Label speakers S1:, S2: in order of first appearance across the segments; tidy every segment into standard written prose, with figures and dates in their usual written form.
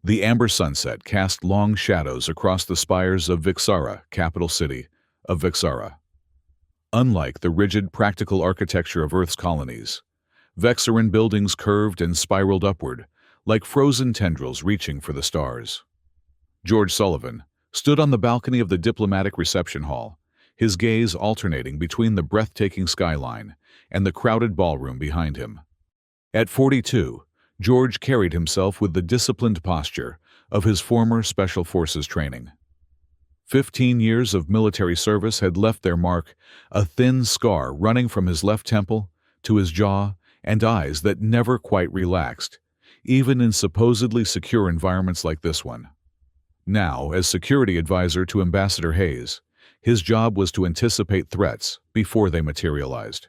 S1: The amber sunset cast long shadows across the spires of Vixara, capital city of Vixara. Unlike the rigid, practical architecture of Earth's colonies, Vexaran buildings curved and spiraled upward, like frozen tendrils reaching for the stars. George Sullivan stood on the balcony of the diplomatic reception hall, his gaze alternating between the breathtaking skyline and the crowded ballroom behind him. At 42, George carried himself with the disciplined posture of his former Special Forces training. 15 years of military service had left their mark, a thin scar running from his left temple to his jaw and eyes that never quite relaxed, even in supposedly secure environments like this one. Now, as security advisor to Ambassador Hayes, his job was to anticipate threats before they materialized.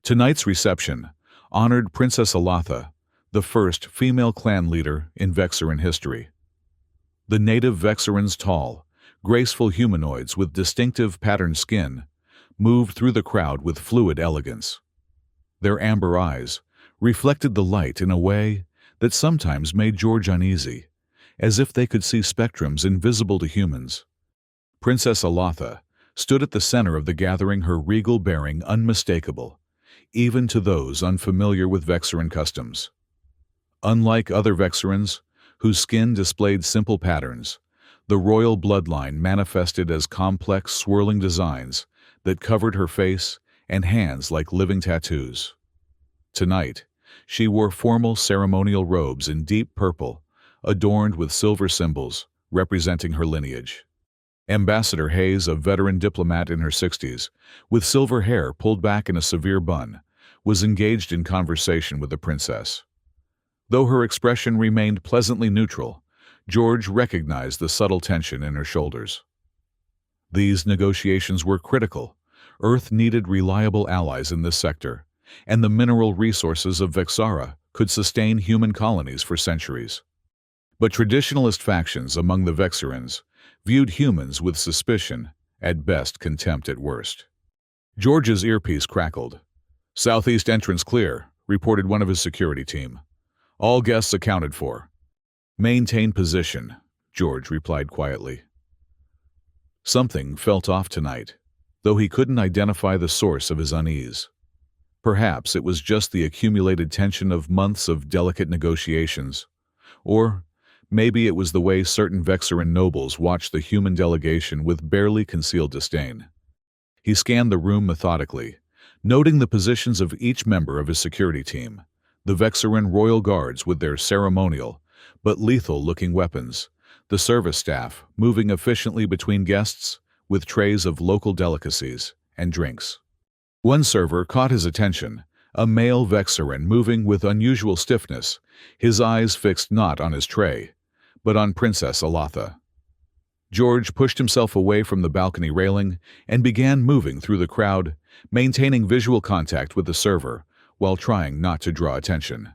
S1: Tonight's reception honored Princess Alatha, the first female clan leader in Vexaran history. The native Vexarans' tall, graceful humanoids with distinctive patterned skin moved through the crowd with fluid elegance. Their amber eyes reflected the light in a way that sometimes made George uneasy, as if they could see spectrums invisible to humans. Princess Alatha stood at the center of the gathering, her regal bearing unmistakable, even to those unfamiliar with Vexaran customs. Unlike other Vexarans, whose skin displayed simple patterns, the royal bloodline manifested as complex, swirling designs that covered her face and hands like living tattoos. Tonight, she wore formal ceremonial robes in deep purple, adorned with silver symbols representing her lineage. Ambassador Hayes, a veteran diplomat in her 60s, with silver hair pulled back in a severe bun, was engaged in conversation with the princess. Though her expression remained pleasantly neutral, George recognized the subtle tension in her shoulders. These negotiations were critical. Earth needed reliable allies in this sector, and the mineral resources of Vexara could sustain human colonies for centuries. But traditionalist factions among the Vexarans viewed humans with suspicion, at best contempt at worst. George's earpiece crackled. "Southeast entrance clear," reported one of his security team. "All guests accounted for." "Maintain position," George replied quietly. Something felt off tonight, though he couldn't identify the source of his unease. Perhaps it was just the accumulated tension of months of delicate negotiations, or maybe it was the way certain Vexaran nobles watched the human delegation with barely concealed disdain. He scanned the room methodically, noting the positions of each member of his security team, the Vexaran royal guards with their ceremonial but lethal-looking weapons, the service staff moving efficiently between guests with trays of local delicacies and drinks. One server caught his attention, a male Vexaran moving with unusual stiffness, his eyes fixed not on his tray, but on Princess Alatha. George pushed himself away from the balcony railing and began moving through the crowd, maintaining visual contact with the server while trying not to draw attention.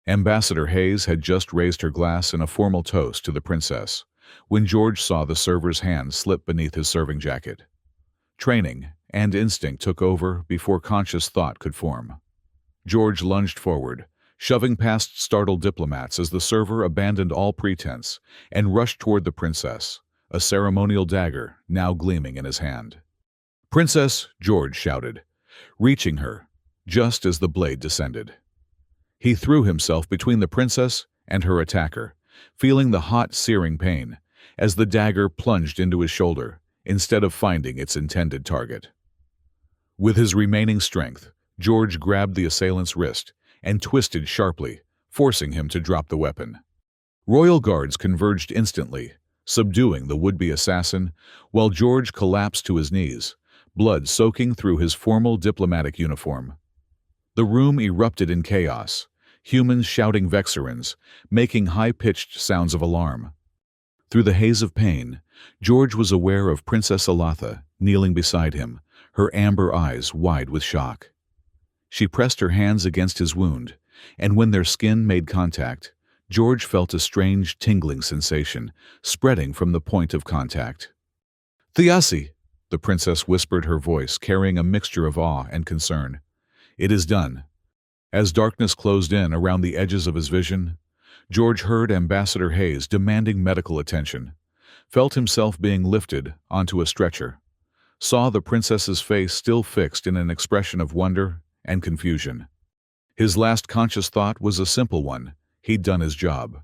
S1: Ambassador Hayes had just raised her glass in a formal toast to the princess when George saw the server's hand slip beneath his serving jacket. Training and instinct took over before conscious thought could form. George lunged forward, shoving past startled diplomats as the server abandoned all pretense and rushed toward the princess, a ceremonial dagger now gleaming in his hand. "Princess!" George shouted, reaching her just as the blade descended. He threw himself between the princess and her attacker, feeling the hot, searing pain as the dagger plunged into his shoulder instead of finding its intended target. With his remaining strength, George grabbed the assailant's wrist and twisted sharply, forcing him to drop the weapon. Royal guards converged instantly, subduing the would-be assassin, while George collapsed to his knees, blood soaking through his formal diplomatic uniform. The room erupted in chaos, humans shouting Vexarans, making high-pitched sounds of alarm. Through the haze of pain, George was aware of Princess Alatha kneeling beside him, her amber eyes wide with shock. She pressed her hands against his wound, and when their skin made contact, George felt a strange tingling sensation spreading from the point of contact. "Thiassi," the princess whispered, her voice carrying a mixture of awe and concern. "It is done." As darkness closed in around the edges of his vision, George heard Ambassador Hayes demanding medical attention, felt himself being lifted onto a stretcher, saw the princess's face still fixed in an expression of wonder and confusion. His last conscious thought was a simple one. He'd done his job.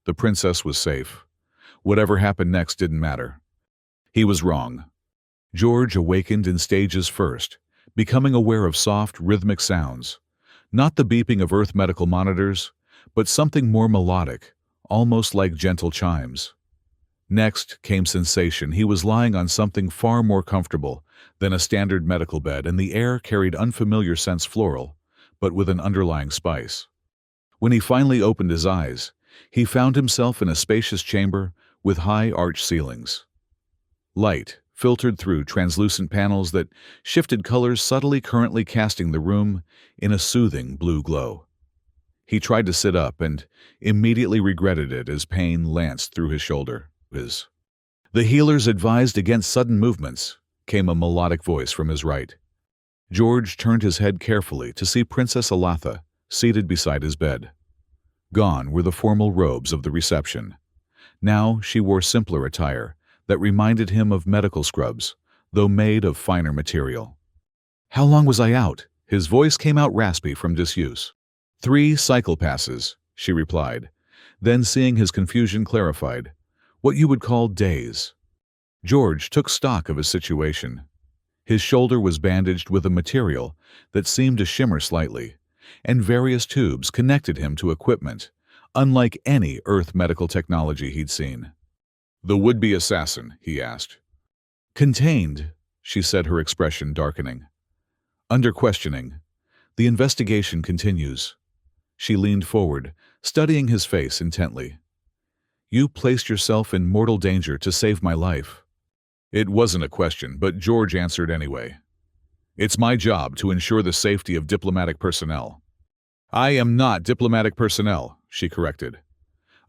S1: The princess was safe. Whatever happened next didn't matter. He was wrong. George awakened in stages first, becoming aware of soft, rhythmic sounds. Not the beeping of Earth medical monitors, but something more melodic, almost like gentle chimes. Next came sensation. He was lying on something far more comfortable than a standard medical bed, and the air carried unfamiliar scents, floral, but with an underlying spice. When he finally opened his eyes, he found himself in a spacious chamber with high arched ceilings. Light filtered through translucent panels that shifted colors subtly, currently casting the room in a soothing blue glow. He tried to sit up and immediately regretted it as pain lanced through his shoulder. The healers advised against sudden movements, came a melodic voice from his right. George turned his head carefully to see Princess Alatha seated beside his bed. Gone were the formal robes of the reception. Now she wore simpler attire that reminded him of medical scrubs, though made of finer material. "How long was I out?" His voice came out raspy from disuse. "3 cycle passes," she replied, then seeing his confusion clarified. "What you would call days." George took stock of his situation. His shoulder was bandaged with a material that seemed to shimmer slightly, and various tubes connected him to equipment, unlike any Earth medical technology he'd seen. "The would-be assassin?" he asked. "Contained," she said, her expression darkening. "Under questioning. The investigation continues." She leaned forward, studying his face intently. "You placed yourself in mortal danger to save my life." It wasn't a question, but George answered anyway. "It's my job to ensure the safety of diplomatic personnel." "I am not diplomatic personnel," she corrected.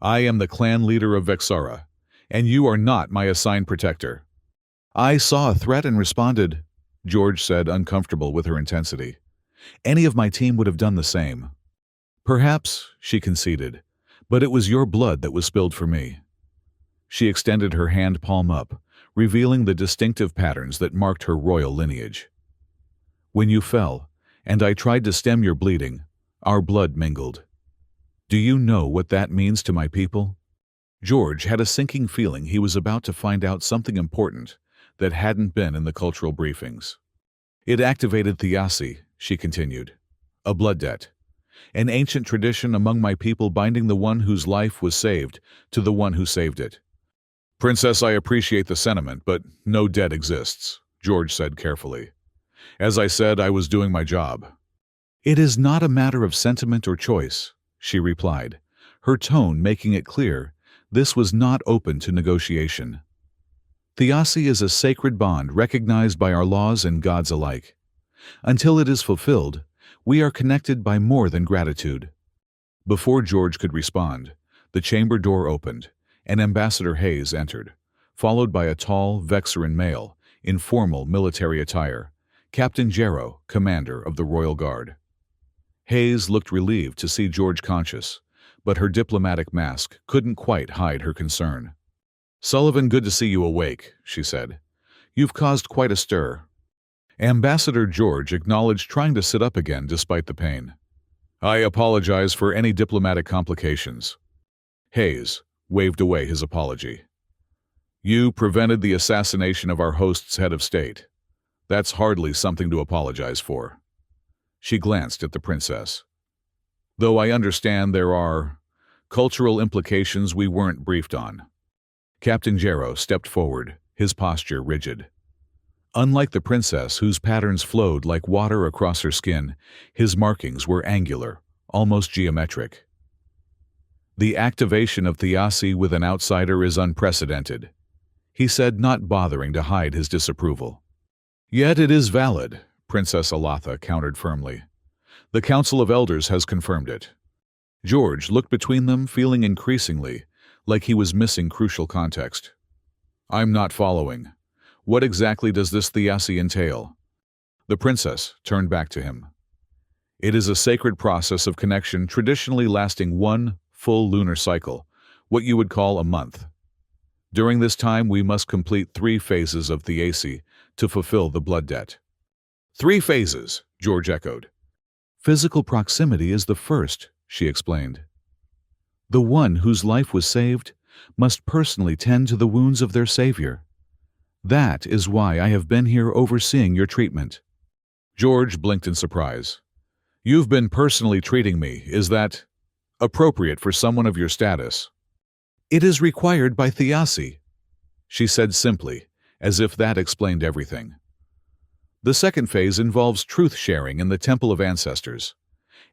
S1: "I am the clan leader of Vexara, and you are not my assigned protector." "I saw a threat and responded," George said, uncomfortable with her intensity. "Any of my team would have done the same." "Perhaps," she conceded, "but it was your blood that was spilled for me." She extended her hand palm up, revealing the distinctive patterns that marked her royal lineage. "When you fell, and I tried to stem your bleeding, our blood mingled. Do you know what that means to my people?" George had a sinking feeling he was about to find out something important that hadn't been in the cultural briefings. "It activated Thiassi," she continued. "A blood debt. An ancient tradition among my people binding the one whose life was saved to the one who saved it." "Princess, I appreciate the sentiment, but no debt exists," George said carefully. "As I said, I was doing my job." "It is not a matter of sentiment or choice," she replied, her tone making it clear this was not open to negotiation. "Thiassi is a sacred bond recognized by our laws and gods alike. Until it is fulfilled, we are connected by more than gratitude." Before George could respond, the chamber door opened, and Ambassador Hayes entered, followed by a tall Vexaran male in formal military attire, Captain Jarrow, commander of the Royal Guard. Hayes looked relieved to see George conscious, but her diplomatic mask couldn't quite hide her concern. "Sullivan, good to see you awake," she said. "You've caused quite a stir." Ambassador George acknowledged trying to sit up again despite the pain. "I apologize for any diplomatic complications." Hayes waved away his apology. "You prevented the assassination of our host's head of state. That's hardly something to apologize for." She glanced at the princess. "Though I understand there are cultural implications we weren't briefed on." Captain Jarrow stepped forward, his posture rigid. Unlike the princess, whose patterns flowed like water across her skin, his markings were angular, almost geometric. "The activation of Thiassi with an outsider is unprecedented," he said, not bothering to hide his disapproval. "Yet it is valid," Princess Alatha countered firmly. "The Council of Elders has confirmed it." George looked between them, feeling increasingly like he was missing crucial context. "I'm not following. What exactly does this Thiassi entail?" The princess turned back to him. "It is a sacred process of connection traditionally lasting one full lunar cycle, what you would call a month. During this time, we must complete 3 phases of Thiaci to fulfill the blood debt. 3 phases, George echoed. Physical proximity is the first, she explained. The one whose life was saved must personally tend to the wounds of their savior. That is why I have been here overseeing your treatment. George blinked in surprise. You've been personally treating me, is that appropriate for someone of your status? It is required by Thiaci, she said simply, as if that explained everything. The second phase involves truth-sharing in the Temple of Ancestors.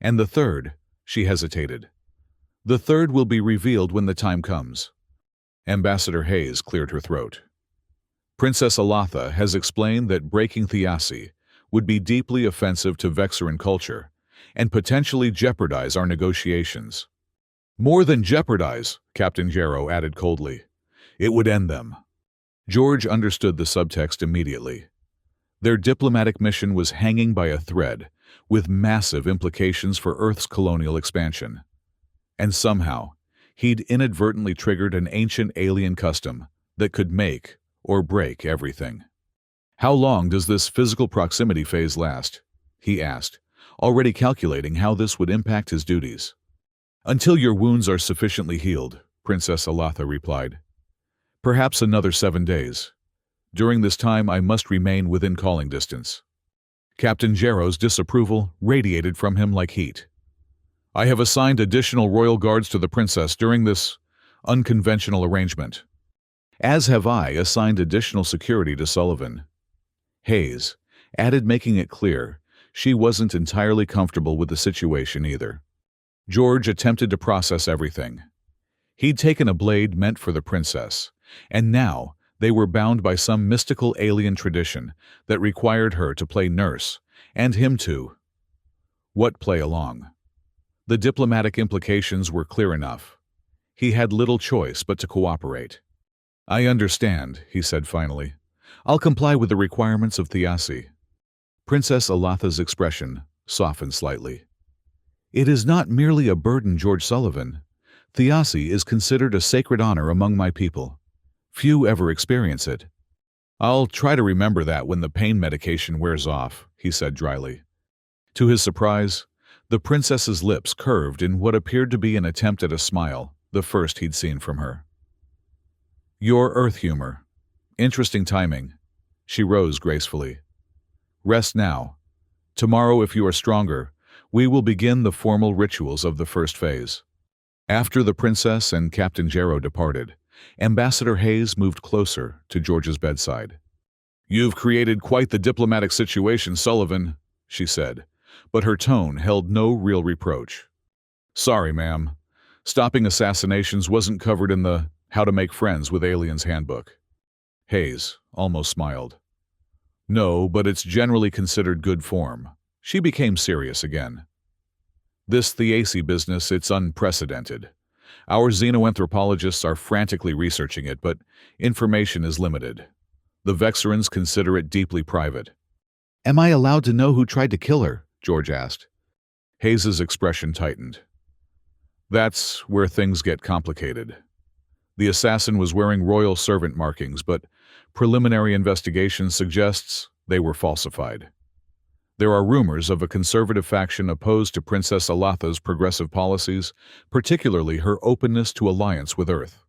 S1: And the third, she hesitated. The third will be revealed when the time comes. Ambassador Hayes cleared her throat. Princess Alatha has explained that breaking Thiaci would be deeply offensive to Vexaran culture and potentially jeopardize our negotiations. More than jeopardize, Captain Jarrow added coldly. It would end them. George understood the subtext immediately. Their diplomatic mission was hanging by a thread, with massive implications for Earth's colonial expansion. And somehow, he'd inadvertently triggered an ancient alien custom that could make or break everything. How long does this physical proximity phase last? He asked, already calculating how this would impact his duties. Until your wounds are sufficiently healed, Princess Alatha replied. Perhaps another 7 days. During this time, I must remain within calling distance. Captain Jarrow's disapproval radiated from him like heat. I have assigned additional royal guards to the princess during this unconventional arrangement. As have I assigned additional security to Sullivan. Hayes added, making it clear she wasn't entirely comfortable with the situation either. George attempted to process everything. He'd taken a blade meant for the princess, and now they were bound by some mystical alien tradition that required her to play nurse, and him to play along? The diplomatic implications were clear enough. He had little choice but to cooperate. I understand, he said finally. I'll comply with the requirements of Thiaci. Princess Alatha's expression softened slightly. It is not merely a burden, George Sullivan. Thiaci is considered a sacred honor among my people. Few ever experience it. I'll try to remember that when the pain medication wears off, he said dryly. To his surprise, the princess's lips curved in what appeared to be an attempt at a smile, the first he'd seen from her. Your Earth humor. Interesting timing. She rose gracefully. Rest now. Tomorrow, if you are stronger, we will begin the formal rituals of the first phase. After the princess and Captain Jarrow departed, Ambassador Hayes moved closer to George's bedside. You've created quite the diplomatic situation, Sullivan, she said, but her tone held no real reproach. Sorry, ma'am. Stopping assassinations wasn't covered in the How to Make Friends with Aliens handbook. Hayes almost smiled. No, but it's generally considered good form. She became serious again. This Thiaci business, it's unprecedented. Our xenoanthropologists are frantically researching it, but information is limited. The Vexarans consider it deeply private. Am I allowed to know who tried to kill her? George asked. Hayes's expression tightened. That's where things get complicated. The assassin was wearing royal servant markings, but preliminary investigation suggests they were falsified. There are rumors of a conservative faction opposed to Princess Alatha's progressive policies, particularly her openness to alliance with Earth.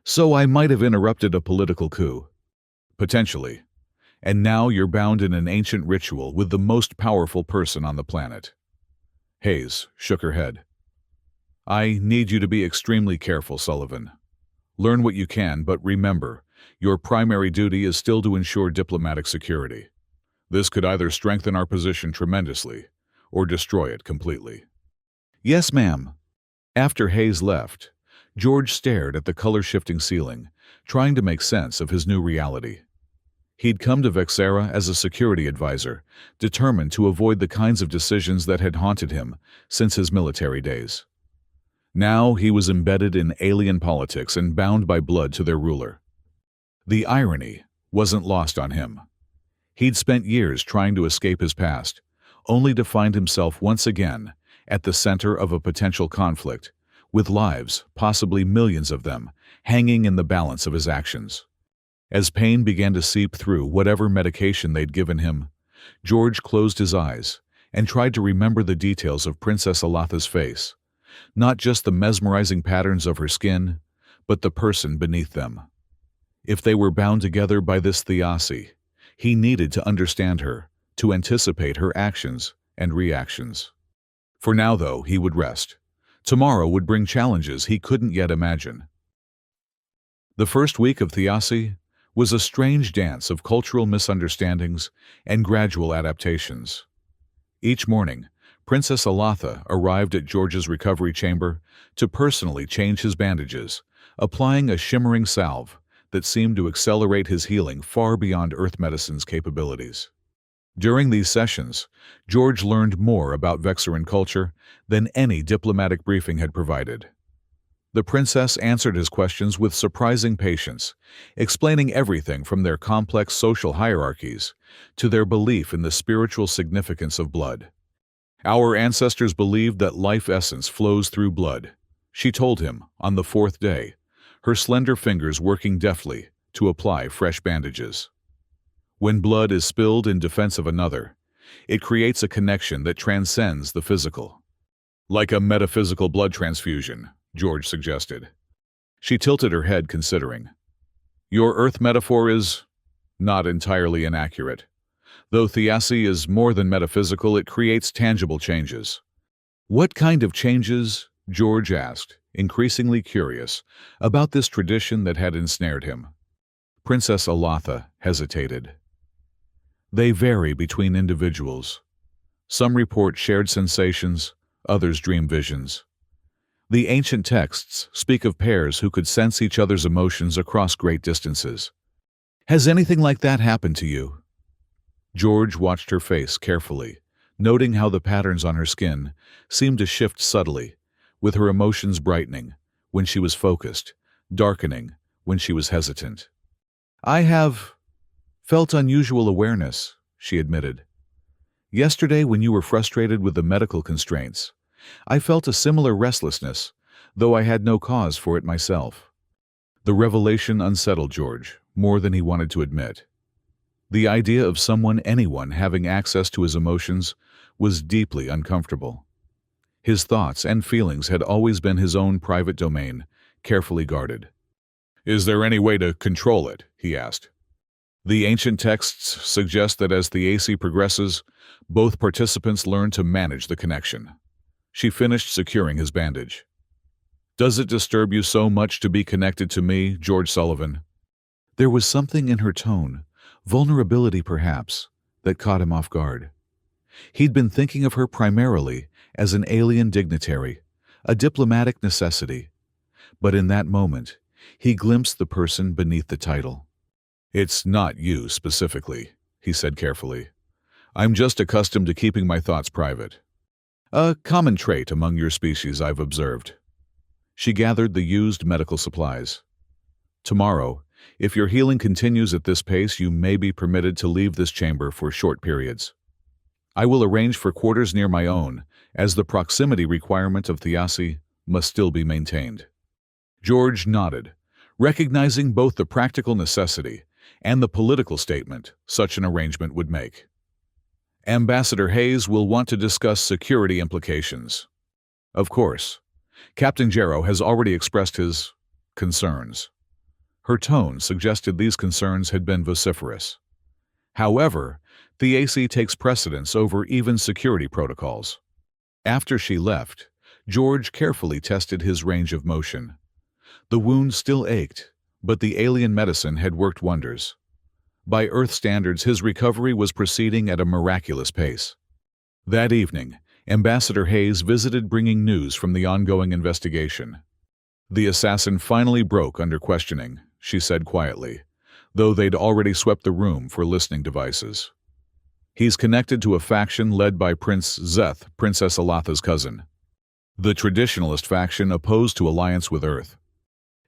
S1: So I might have interrupted a political coup. Potentially. And now you're bound in an ancient ritual with the most powerful person on the planet. Hayes shook her head. I need you to be extremely careful, Sullivan. Learn what you can, but remember, your primary duty is still to ensure diplomatic security. This could either strengthen our position tremendously or destroy it completely. Yes, ma'am. After Hayes left, George stared at the color-shifting ceiling, trying to make sense of his new reality. He'd come to Vexara as a security advisor, determined to avoid the kinds of decisions that had haunted him since his military days. Now he was embedded in alien politics and bound by blood to their ruler. The irony wasn't lost on him. He'd spent years trying to escape his past, only to find himself once again at the center of a potential conflict with lives, possibly millions of them, hanging in the balance of his actions. As pain began to seep through whatever medication they'd given him, George closed his eyes and tried to remember the details of Princess Alatha's face, not just the mesmerizing patterns of her skin, but the person beneath them. If they were bound together by this Thiazi, he needed to understand her, to anticipate her actions and reactions. For now, though, he would rest. Tomorrow would bring challenges he couldn't yet imagine. The first week of Thiazi was a strange dance of cultural misunderstandings and gradual adaptations. Each morning, Princess Alatha arrived at George's recovery chamber to personally change his bandages, applying a shimmering salve that seemed to accelerate his healing far beyond Earth medicine's capabilities. During these sessions, George learned more about Vexaran culture than any diplomatic briefing had provided. The princess answered his questions with surprising patience, explaining everything from their complex social hierarchies to their belief in the spiritual significance of blood. "Our ancestors believed that life essence flows through blood," she told him on the fourth day, her slender fingers working deftly to apply fresh bandages. "When blood is spilled in defense of another, it creates a connection that transcends the physical." "Like a metaphysical blood transfusion," George suggested. She tilted her head, considering. "Your Earth metaphor is not entirely inaccurate. Though Thiazi is more than metaphysical, it creates tangible changes." "What kind of changes?" George asked, increasingly curious about this tradition that had ensnared him. Princess Alatha hesitated. "They vary between individuals. Some report shared sensations, others dream visions. The ancient texts speak of pairs who could sense each other's emotions across great distances. Has anything like that happened to you?" George watched her face carefully, noting how the patterns on her skin seemed to shift subtly, with her emotions brightening when she was focused, darkening when she was hesitant. "I have felt unusual awareness," she admitted. "Yesterday, when you were frustrated with the medical constraints, I felt a similar restlessness, though I had no cause for it myself." The revelation unsettled George more than he wanted to admit. The idea of anyone having access to his emotions was deeply uncomfortable. His thoughts and feelings had always been his own private domain, carefully guarded. "Is there any way to control it?" he asked. "The ancient texts suggest that as the AC progresses, both participants learn to manage the connection." She finished securing his bandage. "Does it disturb you so much to be connected to me, George Sullivan?" There was something in her tone, vulnerability perhaps, that caught him off guard. He'd been thinking of her primarily as an alien dignitary, a diplomatic necessity. But in that moment, he glimpsed the person beneath the title. "It's not you specifically," he said carefully. "I'm just accustomed to keeping my thoughts private. A common trait among your species, I've observed." She gathered the used medical supplies. "Tomorrow, if your healing continues at this pace, you may be permitted to leave this chamber for short periods. I will arrange for quarters near my own, as the proximity requirement of Thiazi must still be maintained." George nodded, recognizing both the practical necessity and the political statement such an arrangement would make. "Ambassador Hayes will want to discuss security implications." "Of course. Captain Jarrow has already expressed his concerns." Her tone suggested these concerns had been vociferous. "However, the AC takes precedence over even security protocols." After she left, George carefully tested his range of motion. The wound still ached, but the alien medicine had worked wonders. By Earth standards, his recovery was proceeding at a miraculous pace. That evening, Ambassador Hayes visited, bringing news from the ongoing investigation. "The assassin finally broke under questioning," she said quietly, though they'd already swept the room for listening devices. "He's connected to a faction led by Prince Zeth, Princess Alatha's cousin. The traditionalist faction opposed to alliance with Earth."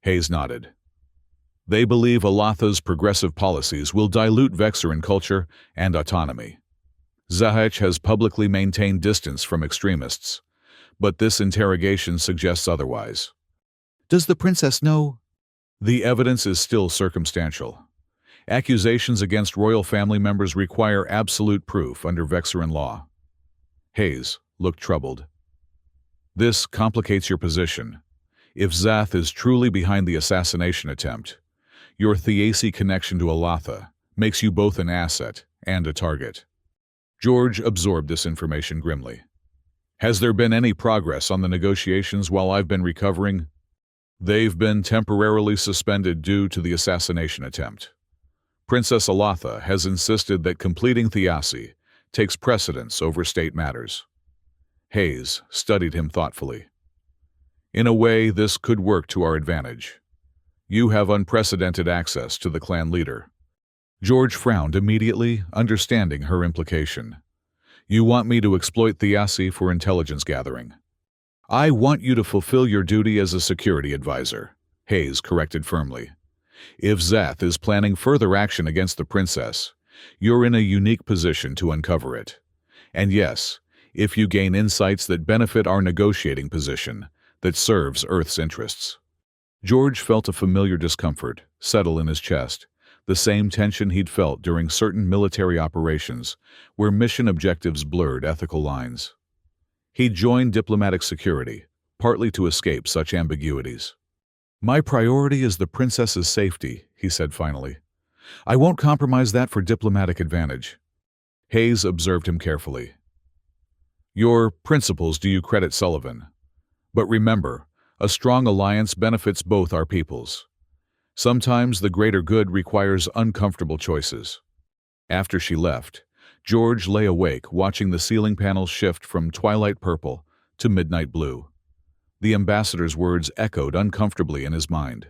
S1: Hayes nodded. "They believe Alatha's progressive policies will dilute Vexaran culture and autonomy. Zahech has publicly maintained distance from extremists, but this interrogation suggests otherwise.
S2: Does the princess know?
S1: The evidence is still circumstantial. Accusations against royal family members require absolute proof under Vexaran law. Hayes looked troubled. This complicates your position. If Zath is truly behind the assassination attempt, your Thiaci connection to Alatha makes you both an asset and a target. George absorbed this information grimly. Has there been any progress on the negotiations while I've been recovering? They've been temporarily suspended due to the assassination attempt. Princess Alatha has insisted that completing Thiaci takes precedence over state matters. Hayes studied him thoughtfully. In a way, this could work to our advantage. You have unprecedented access to the clan leader. George frowned immediately, understanding her implication. You want me to exploit Thiaci for intelligence gathering. I want you to fulfill your duty as a security advisor, Hayes corrected firmly. If Zath is planning further action against the princess, you're in a unique position to uncover it. And yes, if you gain insights that benefit our negotiating position, that serves Earth's interests. George felt a familiar discomfort settle in his chest, the same tension he'd felt during certain military operations where mission objectives blurred ethical lines. He joined diplomatic security, partly to escape such ambiguities. My priority is the princess's safety, he said finally. I won't compromise that for diplomatic advantage. Hayes observed him carefully. Your principles do you credit Sullivan. But remember, a strong alliance benefits both our peoples. Sometimes the greater good requires uncomfortable choices. After she left, George lay awake watching the ceiling panels shift from twilight purple to midnight blue. The ambassador's words echoed uncomfortably in his mind.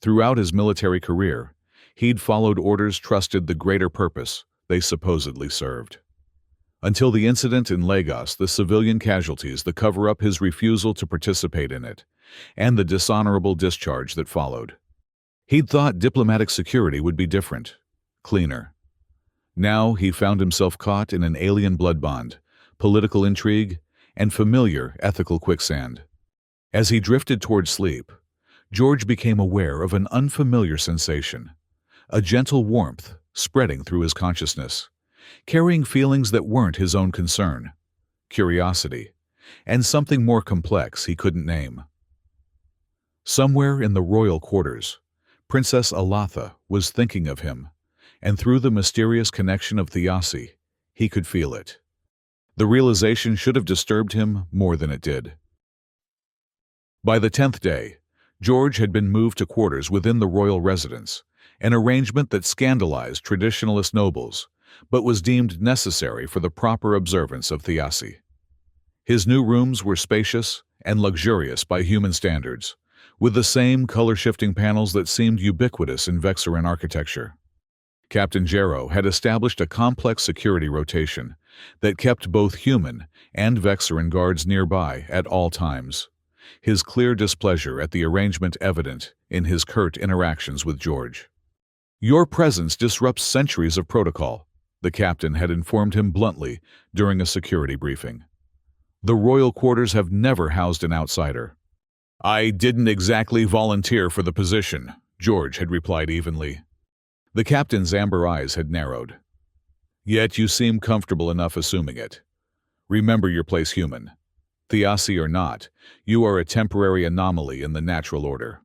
S1: Throughout his military career, he'd followed orders trusted the greater purpose they supposedly served. Until the incident in Lagos, the civilian casualties that cover up his refusal to participate in it, and the dishonorable discharge that followed. He'd thought diplomatic security would be different, cleaner. Now he found himself caught in an alien blood bond, political intrigue, and familiar ethical quicksand. As he drifted toward sleep, George became aware of an unfamiliar sensation, a gentle warmth spreading through his consciousness, carrying feelings that weren't his own concern, curiosity, and something more complex he couldn't name. Somewhere in the royal quarters, Princess Alatha was thinking of him, and through the mysterious connection of Thiaci, he could feel it. The realization should have disturbed him more than it did. By the 10th day, George had been moved to quarters within the royal residence, an arrangement that scandalized traditionalist nobles, but was deemed necessary for the proper observance of Thiaci. His new rooms were spacious and luxurious by human standards, with the same color-shifting panels that seemed ubiquitous in Vexaran architecture. Captain Jarrow had established a complex security rotation that kept both human and Vexaran guards nearby at all times, his clear displeasure at the arrangement evident in his curt interactions with George. Your presence disrupts centuries of protocol, the captain had informed him bluntly during a security briefing. The royal quarters have never housed an outsider. I didn't exactly volunteer for the position, George had replied evenly. The captain's amber eyes had narrowed. Yet you seem comfortable enough assuming it. Remember your place human. Thiaci or not, you are a temporary anomaly in the natural order.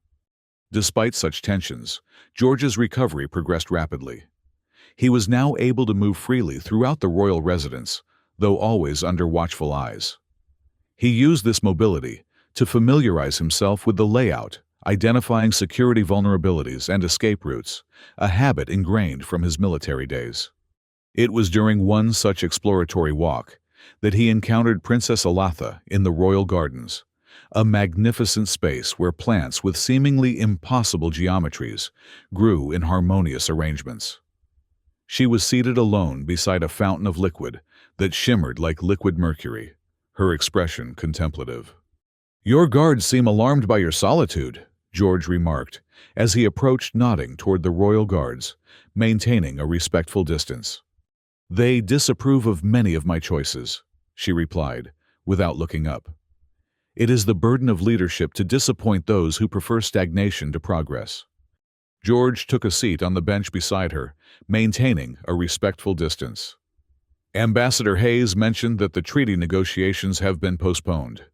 S1: Despite such tensions, George's recovery progressed rapidly. He was now able to move freely throughout the royal residence, though always under watchful eyes. He used this mobility to familiarize himself with the layout, identifying security vulnerabilities and escape routes, a habit ingrained from his military days. It was during one such exploratory walk that he encountered Princess Alatha in the royal gardens, a magnificent space where plants with seemingly impossible geometries grew in harmonious arrangements. She was seated alone beside a fountain of liquid that shimmered like liquid mercury, her expression contemplative. Your guards seem alarmed by your solitude, George remarked, as he approached nodding toward the royal guards, maintaining a respectful distance. They disapprove of many of my choices, she replied, without looking up. It is the burden of leadership to disappoint those who prefer stagnation to progress. George took a seat on the bench beside her, maintaining a respectful distance. Ambassador Hayes mentioned that the treaty negotiations have been postponed.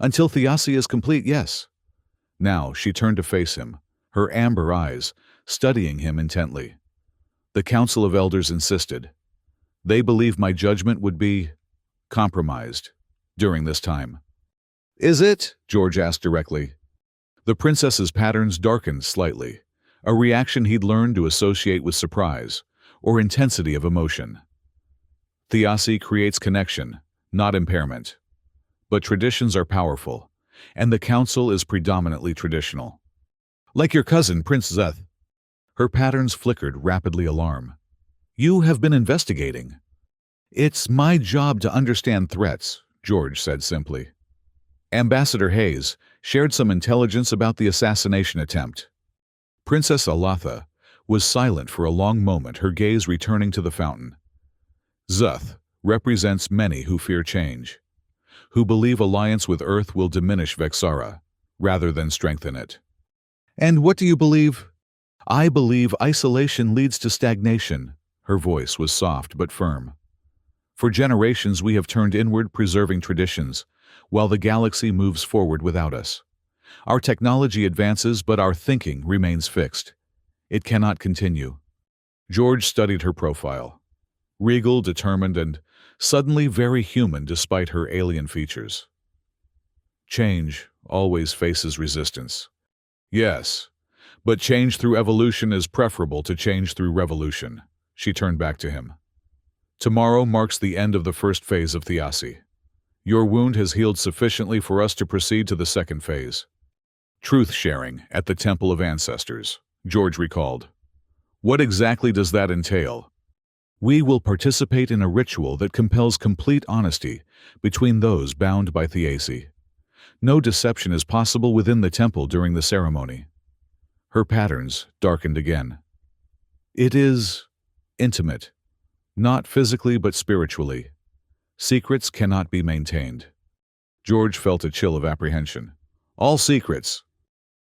S2: Until Thiassi is complete, yes.
S1: Now she turned to face him, her amber eyes studying him intently. The Council of Elders insisted. They believe my judgment would be compromised during this time.
S2: Is it?
S1: George asked directly. The princess's patterns darkened slightly, a reaction he'd learned to associate with surprise or intensity of emotion. Thiassi creates connection, not impairment. But traditions are powerful, and the council is predominantly traditional.
S2: Like your cousin, Prince Zeth.
S1: Her patterns flickered rapidly alarm.
S2: You have been investigating.
S1: It's my job to understand threats, George said simply. Ambassador Hayes shared some intelligence about the assassination attempt. Princess Alatha was silent for a long moment, her gaze returning to the fountain. Zeth represents many who fear change, who believe alliance with Earth will diminish Vexara, rather than strengthen it.
S2: And what do you believe?
S1: I believe isolation leads to stagnation. Her voice was soft but firm. For generations we have turned inward, preserving traditions, while the galaxy moves forward without us. Our technology advances, but our thinking remains fixed. It cannot continue. George studied her profile. Regal, determined, and suddenly very human despite her alien features. Change always faces resistance. Yes, but change through evolution is preferable to change through revolution. She turned back to him. Tomorrow marks the end of the first phase of Thiassi. Your wound has healed sufficiently for us to proceed to the second phase. Truth-sharing at the Temple of Ancestors, George recalled. What exactly does that entail? We will participate in a ritual that compels complete honesty between those bound by Thiassi. No deception is possible within the temple during the ceremony. Her patterns darkened again. It is intimate, not physically but spiritually. Secrets cannot be maintained. George felt a chill of apprehension. All secrets.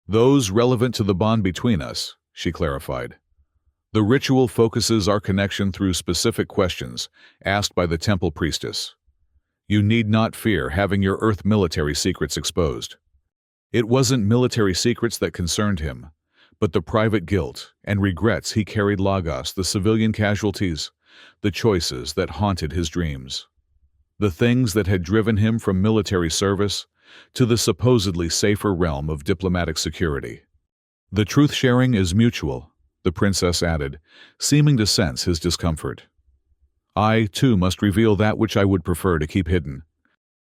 S1: Those relevant to the bond between us, she clarified. The ritual focuses our connection through specific questions asked by the temple priestess. You need not fear having your Earth military secrets exposed. It wasn't military secrets that concerned him, but the private guilt and regrets he carried, Lagos, the civilian casualties, the choices that haunted his dreams. The things that had driven him from military service to the supposedly safer realm of diplomatic security. The truth-sharing is mutual, the princess added, seeming to sense his discomfort. I, too, must reveal that which I would prefer to keep hidden.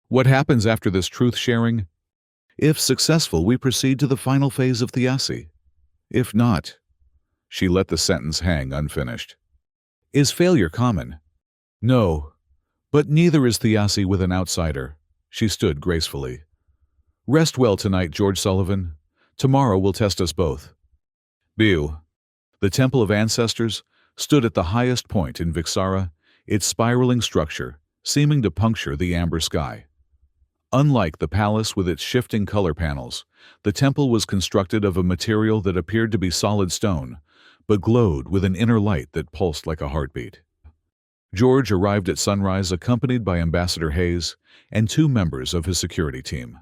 S1: What happens after this truth-sharing?
S2: If successful, we proceed to the final phase of Thiassi.
S1: If not, she let the sentence hang unfinished.
S2: Is failure common?
S1: No, but neither is Thiassi with an outsider. She stood gracefully. Rest well tonight, George Sullivan. Tomorrow will test us both. Biu. The Temple of Ancestors stood at the highest point in Vixara, its spiraling structure seeming to puncture the amber sky. Unlike the palace with its shifting color panels, the temple was constructed of a material that appeared to be solid stone, but glowed with an inner light that pulsed like a heartbeat. George arrived at sunrise accompanied by Ambassador Hayes and 2 members of his security team.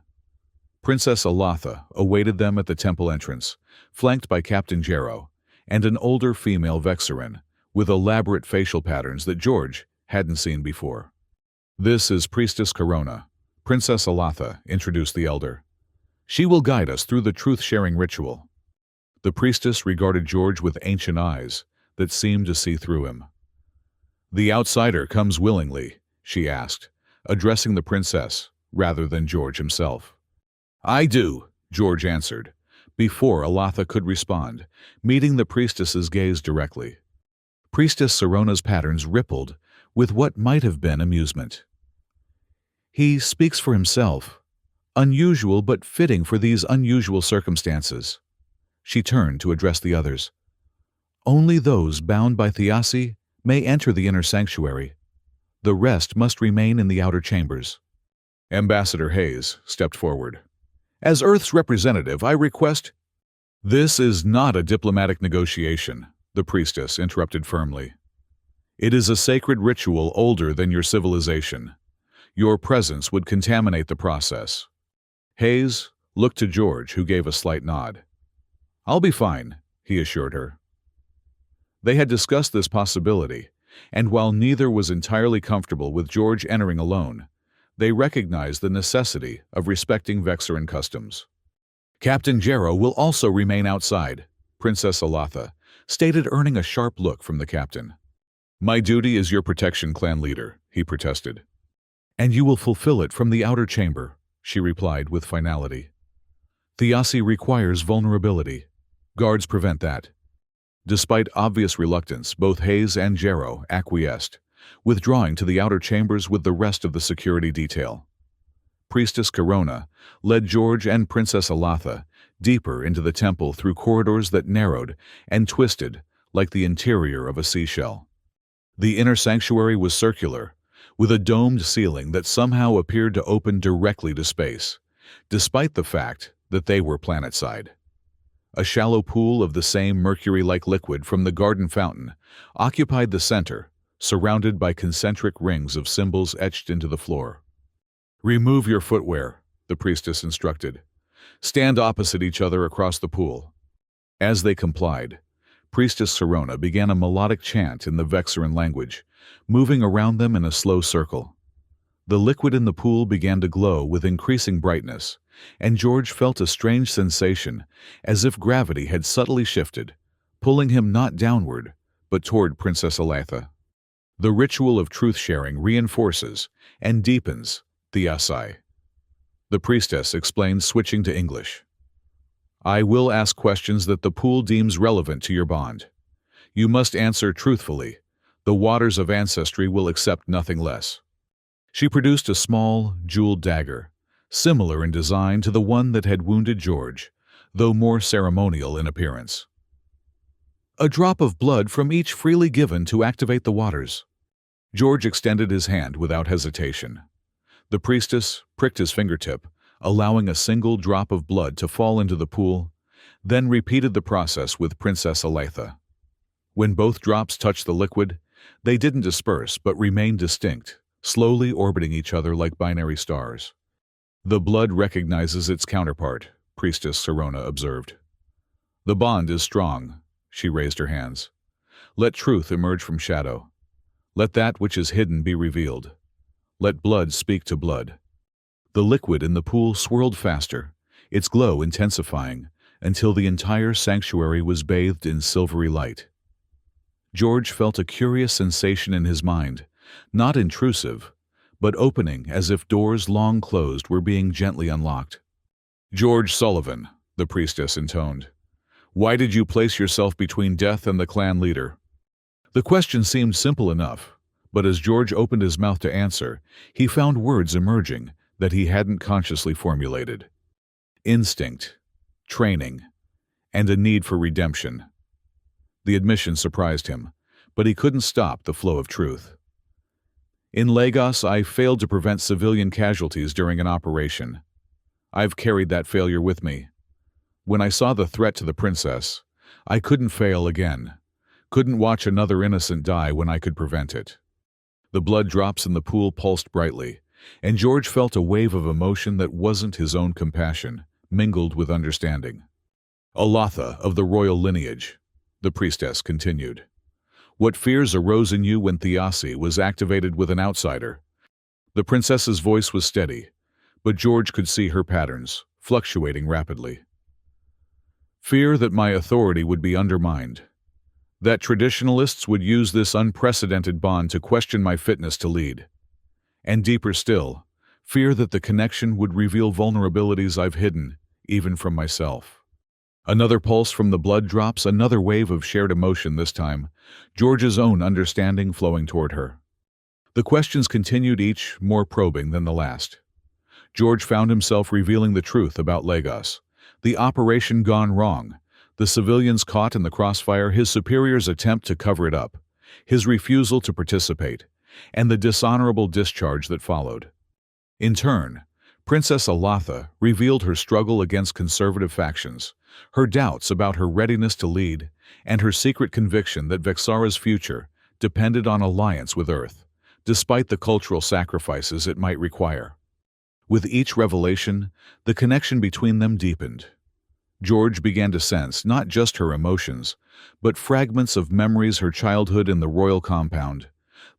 S1: Princess Alatha awaited them at the temple entrance, flanked by Captain Jarrow and an older female Vexaran with elaborate facial patterns that George hadn't seen before. This is Priestess Corona, Princess Alatha, introduced the elder. She will guide us through the truth-sharing ritual. The priestess regarded George with ancient eyes that seemed to see through him. The outsider comes willingly, she asked, addressing the princess rather than George himself. I do, George answered, before Alatha could respond, meeting the priestess's gaze directly. Priestess Sorona's patterns rippled with what might have been amusement. He speaks for himself. Unusual but fitting for these unusual circumstances. She turned to address the others. Only those bound by Thiassi may enter the inner sanctuary. The rest must remain in the outer chambers. Ambassador Hayes stepped forward. As Earth's representative, I request— This is not a diplomatic negotiation, the priestess interrupted firmly. It is a sacred ritual older than your civilization. Your presence would contaminate the process. Hayes looked to George, who gave a slight nod. I'll be fine, he assured her. They had discussed this possibility, and while neither was entirely comfortable with George entering alone, they recognized the necessity of respecting Vexaran customs. Captain Jarrow will also remain outside, Princess Alatha stated, earning a sharp look from the captain. My duty is your protection, clan leader, he protested. And you will fulfill it from the outer chamber, she replied with finality. Thiassi requires vulnerability. Guards prevent that. Despite obvious reluctance, both Hayes and Jarrow acquiesced, withdrawing to the outer chambers with the rest of the security detail. Priestess Corona led George and Princess Alatha deeper into the temple through corridors that narrowed and twisted like the interior of a seashell. The inner sanctuary was circular, with a domed ceiling that somehow appeared to open directly to space, despite the fact that they were planetside. A shallow pool of the same mercury-like liquid from the garden fountain occupied the center, surrounded by concentric rings of symbols etched into the floor. Remove your footwear, the priestess instructed. Stand opposite each other across the pool. As they complied, Priestess Corona began a melodic chant in the Vexaran language, moving around them in a slow circle. The liquid in the pool began to glow with increasing brightness, and George felt a strange sensation, as if gravity had subtly shifted, pulling him not downward, but toward Princess Alatha. The ritual of truth-sharing reinforces and deepens Thiassi, the priestess explained, switching to English. I will ask questions that the pool deems relevant to your bond. You must answer truthfully. The waters of ancestry will accept nothing less. She produced a small, jeweled dagger, similar in design to the one that had wounded George, though more ceremonial in appearance. A drop of blood from each freely given to activate the waters. George extended his hand without hesitation. The priestess pricked his fingertip, allowing a single drop of blood to fall into the pool, then repeated the process with Princess Alatha. When both drops touched the liquid, they didn't disperse but remained distinct, slowly orbiting each other like binary stars. The blood recognizes its counterpart, Priestess Corona observed. The bond is strong, she raised her hands. Let truth emerge from shadow. Let that which is hidden be revealed. Let blood speak to blood. The liquid in the pool swirled faster, its glow intensifying, until the entire sanctuary was bathed in silvery light. George felt a curious sensation in his mind, not intrusive, but opening as if doors long closed were being gently unlocked. George Sullivan, the priestess intoned. Why did you place yourself between death and the clan leader? The question seemed simple enough, but as George opened his mouth to answer, he found words emerging that he hadn't consciously formulated. Instinct, training, and a need for redemption. The admission surprised him, but he couldn't stop the flow of truth. In Lagos, I failed to prevent civilian casualties during an operation. I've carried that failure with me. When I saw the threat to the princess, I couldn't fail again. Couldn't watch another innocent die when I could prevent it. The blood drops in the pool pulsed brightly, and George felt a wave of emotion that wasn't his own compassion, mingled with understanding. Alatha of the royal lineage, the priestess continued. What fears arose in you when Thiassi was activated with an outsider? The princess's voice was steady, but George could see her patterns, fluctuating rapidly. Fear that my authority would be undermined. That traditionalists would use this unprecedented bond to question my fitness to lead. And deeper still, fear that the connection would reveal vulnerabilities I've hidden, even from myself. Another pulse from the blood drops, another wave of shared emotion this time, George's own understanding flowing toward her. The questions continued, each more probing than the last. George found himself revealing the truth about Lagos, the operation gone wrong, the civilians caught in the crossfire, his superior's attempt to cover it up, his refusal to participate, and the dishonorable discharge that followed. In turn, Princess Alatha revealed her struggle against conservative factions, her doubts about her readiness to lead, and her secret conviction that Vexara's future depended on alliance with Earth, despite the cultural sacrifices it might require. With each revelation, the connection between them deepened. George began to sense not just her emotions, but fragments of memories her childhood in the royal compound,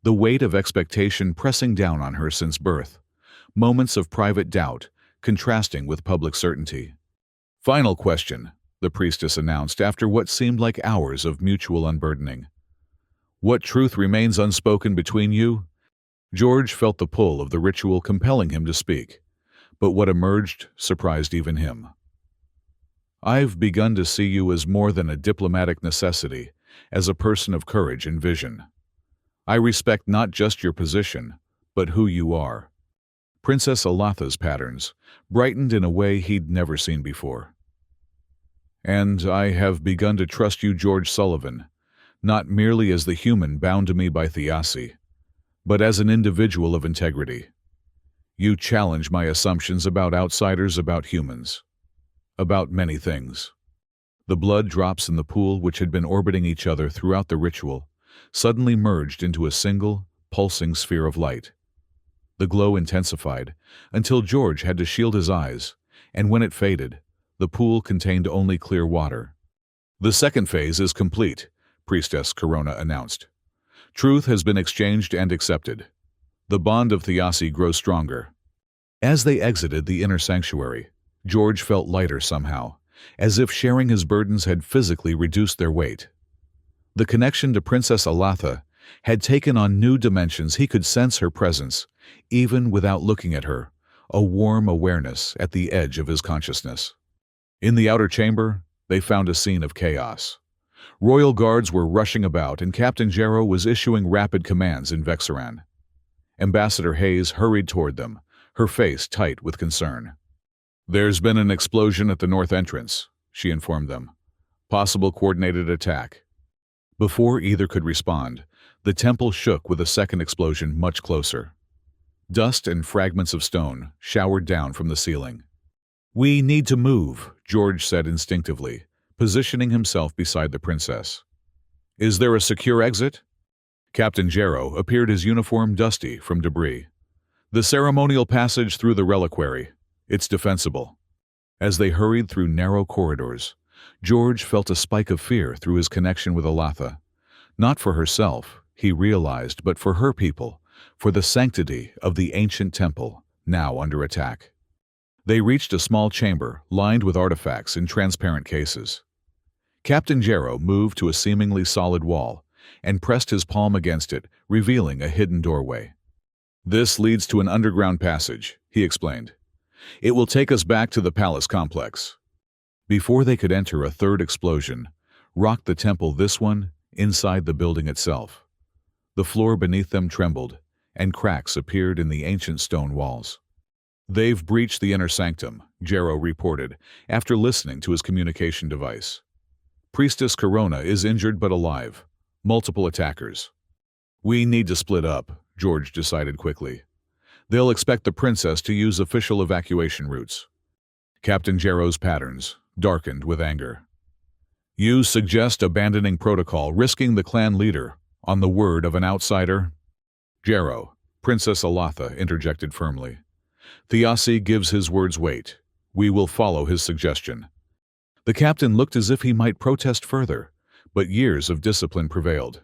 S1: the weight of expectation pressing down on her since birth, moments of private doubt contrasting with public certainty. "Final question," the priestess announced after what seemed like hours of mutual unburdening. "What truth remains unspoken between you?" George felt the pull of the ritual compelling him to speak, but what emerged surprised even him. "I've begun to see you as more than a diplomatic necessity, as a person of courage and vision. I respect not just your position, but who you are." Princess Alatha's patterns brightened in a way he'd never seen before. "And I have begun to trust you, George Sullivan, not merely as the human bound to me by Thiassi, but as an individual of integrity. You challenge my assumptions about outsiders, about humans, about many things." The blood drops in the pool which had been orbiting each other throughout the ritual suddenly merged into a single, pulsing sphere of light. The glow intensified until George had to shield his eyes, and when it faded, the pool contained only clear water. "The second phase is complete," Priestess Corona announced. "Truth has been exchanged and accepted. The bond of Thiassi grows stronger." As they exited the inner sanctuary, George felt lighter somehow, as if sharing his burdens had physically reduced their weight. The connection to Princess Alatha had taken on new dimensions. He could sense her presence, even without looking at her, a warm awareness at the edge of his consciousness. In the outer chamber, they found a scene of chaos. Royal guards were rushing about, and Captain Jarrow was issuing rapid commands in Vexaran. Ambassador Hayes hurried toward them, her face tight with concern. "There's been an explosion at the north entrance," she informed them. "Possible coordinated attack." Before either could respond, the temple shook with a second explosion much closer. Dust and fragments of stone showered down from the ceiling. "We need to move," George said instinctively, positioning himself beside the princess. "Is there a secure exit?" Captain Jarrow appeared, his uniform dusty from debris. "The ceremonial passage through the reliquary. It's defensible." As they hurried through narrow corridors, George felt a spike of fear through his connection with Alatha. Not for herself, he realized, but for her people, for the sanctity of the ancient temple, now under attack. They reached a small chamber lined with artifacts in transparent cases. Captain Jarrow moved to a seemingly solid wall and pressed his palm against it, revealing a hidden doorway. "This leads to an underground passage," he explained. "It will take us back to the palace complex." Before they could enter, a third explosion rocked the temple, this one inside the building itself. The floor beneath them trembled, and cracks appeared in the ancient stone walls. "They've breached the inner sanctum," Jarrow reported, after listening to his communication device. "Priestess Corona is injured but alive. Multiple attackers." "We need to split up," George decided quickly. "They'll expect the princess to use official evacuation routes." Captain Jarrow's patterns darkened with anger. "You suggest abandoning protocol, risking the clan leader, on the word of an outsider?" "Jarrow," Princess Alatha interjected firmly. "Thiassi gives his words weight. We will follow his suggestion." The captain looked as if he might protest further, but years of discipline prevailed.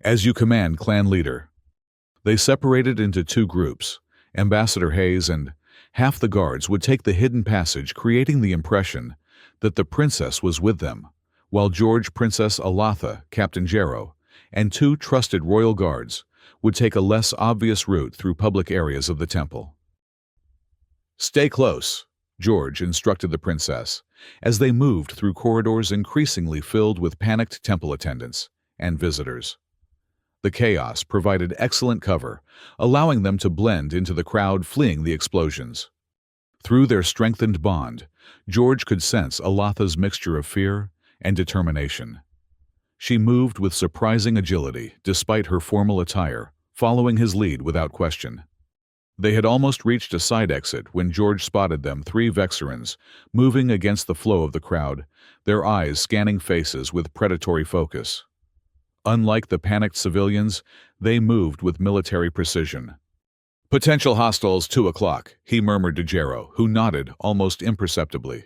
S1: "As you command, clan leader." They separated into two groups. Ambassador Hayes and half the guards would take the hidden passage, creating the impression that the princess was with them, while George, Princess Alatha, Captain Jarrow, and two trusted royal guards would take a less obvious route through public areas of the temple. "Stay close," George instructed the princess, as they moved through corridors increasingly filled with panicked temple attendants and visitors. The chaos provided excellent cover, allowing them to blend into the crowd fleeing the explosions. Through their strengthened bond, George could sense Alatha's mixture of fear and determination. She moved with surprising agility despite her formal attire, following his lead without question. They had almost reached a side exit when George spotted them, three Vexorans, moving against the flow of the crowd, their eyes scanning faces with predatory focus. Unlike the panicked civilians, they moved with military precision. "Potential hostiles, 2 o'clock," he murmured to Jarrow, who nodded almost imperceptibly.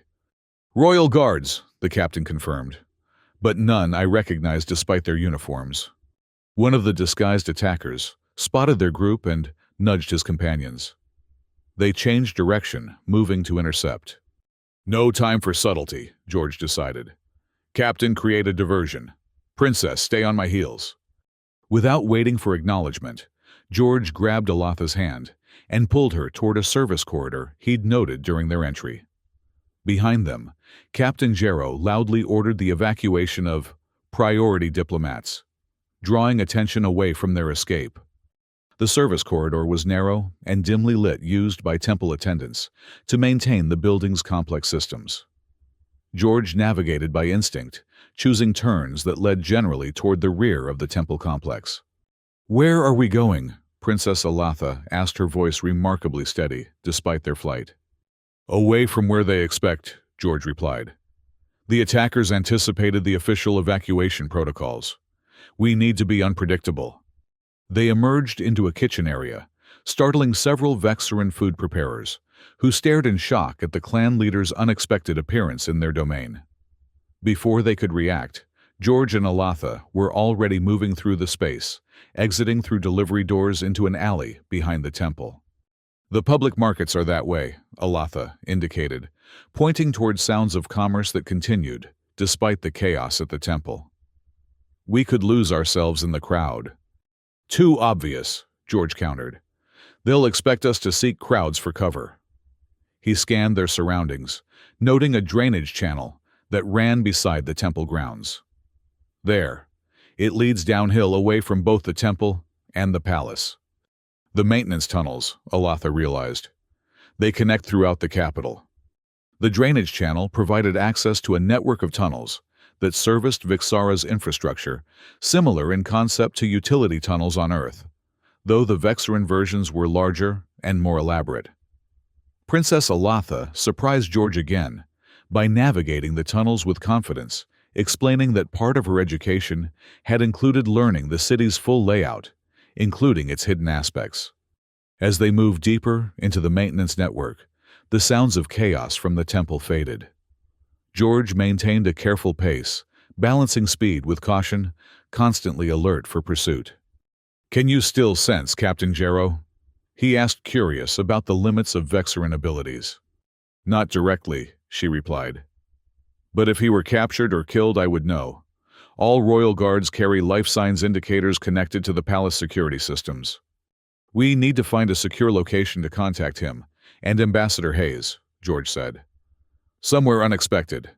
S1: "Royal Guards," the captain confirmed, "but none I recognize despite their uniforms." One of the disguised attackers spotted their group and nudged his companions. They changed direction, moving to intercept. "No time for subtlety," George decided. "Captain, create a diversion. Princess, stay on my heels." Without waiting for acknowledgement, George grabbed Alatha's hand and pulled her toward a service corridor he'd noted during their entry. Behind them, Captain Jarrow loudly ordered the evacuation of priority diplomats, drawing attention away from their escape. The service corridor was narrow and dimly lit, used by temple attendants to maintain the building's complex systems. George navigated by instinct, choosing turns that led generally toward the rear of the temple complex. "Where are we going?" Princess Alatha asked, her voice remarkably steady, despite their flight. "Away from where they expect," George replied. "The attackers anticipated the official evacuation protocols. We need to be unpredictable." They emerged into a kitchen area, startling several Vexoran food preparers, who stared in shock at the clan leader's unexpected appearance in their domain. Before they could react, George and Alatha were already moving through the space, exiting through delivery doors into an alley behind the temple. "The public markets are that way," Alatha indicated, pointing toward sounds of commerce that continued, despite the chaos at the temple. "We could lose ourselves in the crowd." "Too obvious," George countered. "They'll expect us to seek crowds for cover." He scanned their surroundings, noting a drainage channel that ran beside the temple grounds. There, it leads downhill away from both the temple and the palace. "The maintenance tunnels," Alatha realized. "They connect throughout the capital." The drainage channel provided access to a network of tunnels that serviced Vixara's infrastructure, similar in concept to utility tunnels on Earth, though the Vexoran versions were larger and more elaborate. Princess Alatha surprised George again by navigating the tunnels with confidence, explaining that part of her education had included learning the city's full layout, including its hidden aspects. As they moved deeper into the maintenance network, the sounds of chaos from the temple faded. George maintained a careful pace, balancing speed with caution, constantly alert for pursuit. "Can you still sense Captain Jarrow?" he asked, curious about the limits of Vexoran abilities. "Not directly," she replied. "But if he were captured or killed, I would know. All royal guards carry life signs indicators connected to the palace security systems. We need to find a secure location to contact him and Ambassador Hayes," George said. "Somewhere unexpected."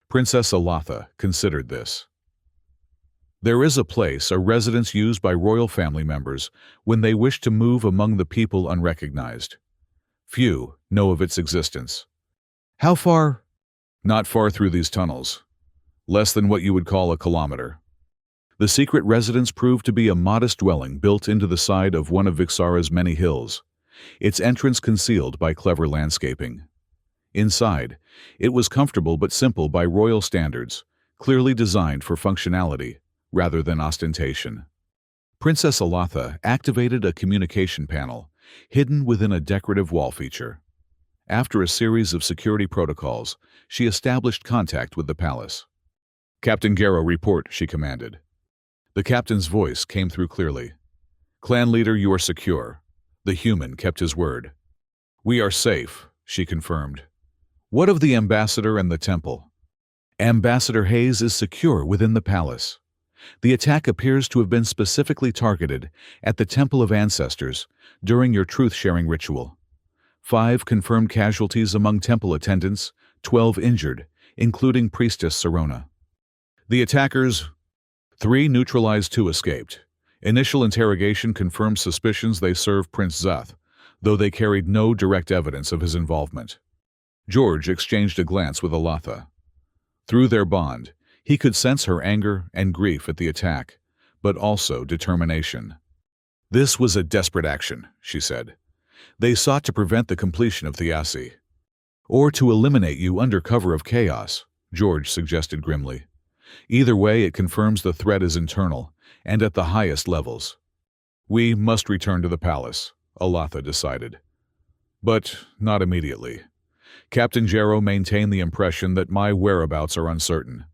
S1: Princess Alatha considered this. "There is a place, a residence used by royal family members when they wish to move among the people unrecognized. Few know of its existence." "How far?" "Not far through these tunnels. Less than what you would call a kilometer." The secret residence proved to be a modest dwelling built into the side of one of Vixara's many hills, its entrance concealed by clever landscaping. Inside, it was comfortable but simple by royal standards, clearly designed for functionality rather than ostentation. Princess Alatha activated a communication panel, hidden within a decorative wall feature. After a series of security protocols, she established contact with the palace. "Captain Jarrow, report," she commanded. The captain's voice came through clearly. "Clan leader, you are secure." The human kept his word. "We are safe," she confirmed. "What of the ambassador and the temple?" "Ambassador Hayes is secure within the palace. The attack appears to have been specifically targeted at the Temple of Ancestors during your truth-sharing ritual. 5 confirmed casualties among temple attendants, 12 injured, including Priestess Serona. The attackers, 3 neutralized, 2 escaped. Initial interrogation confirmed suspicions they served Prince Zuth, though they carried no direct evidence of his involvement." George exchanged a glance with Alatha. Through their bond, he could sense her anger and grief at the attack, but also determination. "This was a desperate action," she said. They sought to prevent the completion of Thiassi. Or to eliminate you under cover of chaos, George suggested grimly. Either way, it confirms the threat is internal, and at the highest levels. We must return to the palace, Alatha decided. But not immediately. Captain Jarrow maintained the impression that my whereabouts are uncertain.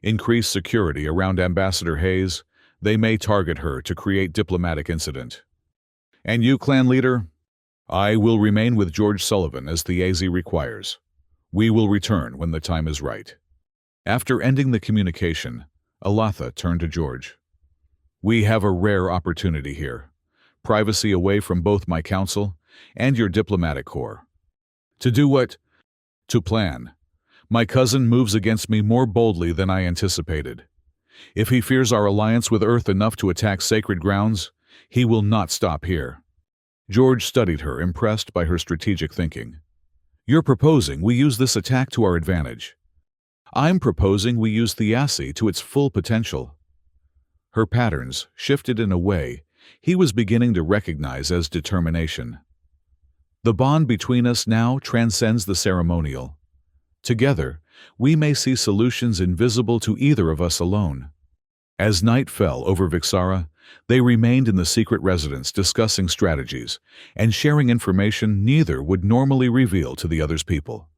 S1: Increase security around Ambassador Hayes, they may target her to create diplomatic incident. And you, clan leader? I will remain with George Sullivan as Thiassi requires. We will return when the time is right. After ending the communication, Alatha turned to George. We have a rare opportunity here. Privacy away from both my council and your diplomatic corps. To do what? To plan. My cousin moves against me more boldly than I anticipated. If he fears our alliance with Earth enough to attack sacred grounds, he will not stop here. George studied her, impressed by her strategic thinking. You're proposing we use this attack to our advantage. I'm proposing we use Thiassi to its full potential. Her patterns shifted in a way he was beginning to recognize as determination. The bond between us now transcends the ceremonial. Together, we may see solutions invisible to either of us alone. As night fell over Vixara, they remained in the secret residence discussing strategies and sharing information neither would normally reveal to the other's people.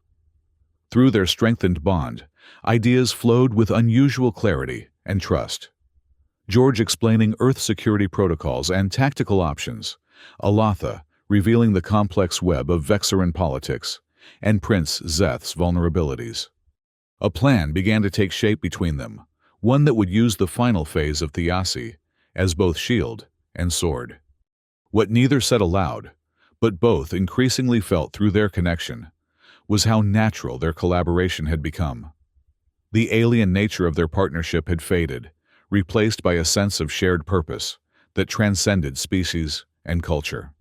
S1: Through their strengthened bond, ideas flowed with unusual clarity and trust. George explaining Earth security protocols and tactical options, Alatha revealing the complex web of Vexaran politics, and Prince Zeth's vulnerabilities. A plan began to take shape between them, one that would use the final phase of Thiassi as both shield and sword. What neither said aloud, but both increasingly felt through their connection, was how natural their collaboration had become. The alien nature of their partnership had faded, replaced by a sense of shared purpose that transcended species and culture.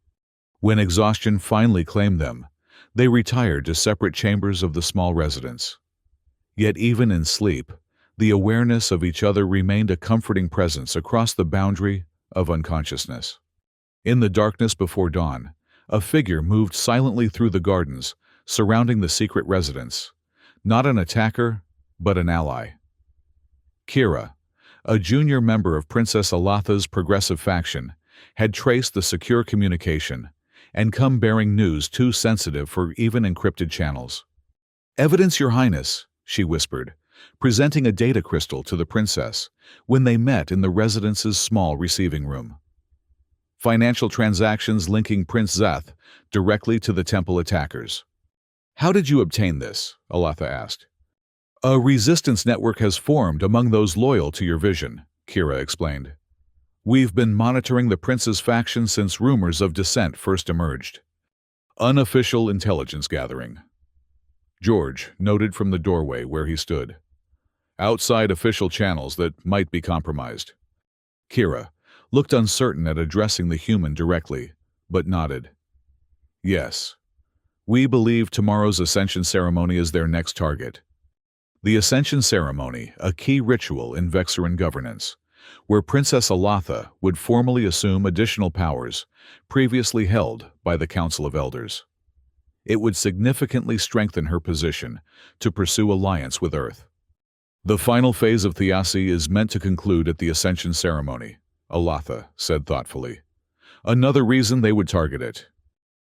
S1: When exhaustion finally claimed them, they retired to separate chambers of the small residence. Yet even in sleep, the awareness of each other remained a comforting presence across the boundary of unconsciousness. In the darkness before dawn, a figure moved silently through the gardens surrounding the secret residence, not an attacker, but an ally. Kira, a junior member of Princess Alatha's progressive faction, had traced the secure communication and come bearing news too sensitive for even encrypted channels. "Evidence, Your Highness," she whispered, presenting a data crystal to the princess when they met in the residence's small receiving room. Financial transactions linking Prince Zeth directly to the temple attackers. "How did you obtain this?" Alatha asked. "A resistance network has formed among those loyal to your vision," Kira explained. "We've been monitoring the prince's faction since rumors of dissent first emerged. Unofficial intelligence gathering." George noted from the doorway where he stood. "Outside official channels that might be compromised." Kira looked uncertain at addressing the human directly, but nodded. "Yes. We believe tomorrow's Ascension ceremony is their next target. The Ascension ceremony, a key ritual in Vexaran governance, where Princess Alatha would formally assume additional powers previously held by the Council of Elders. It would significantly strengthen her position to pursue alliance with Earth. "The final phase of Thiassi is meant to conclude at the Ascension ceremony," Alatha said thoughtfully. "Another reason they would target it.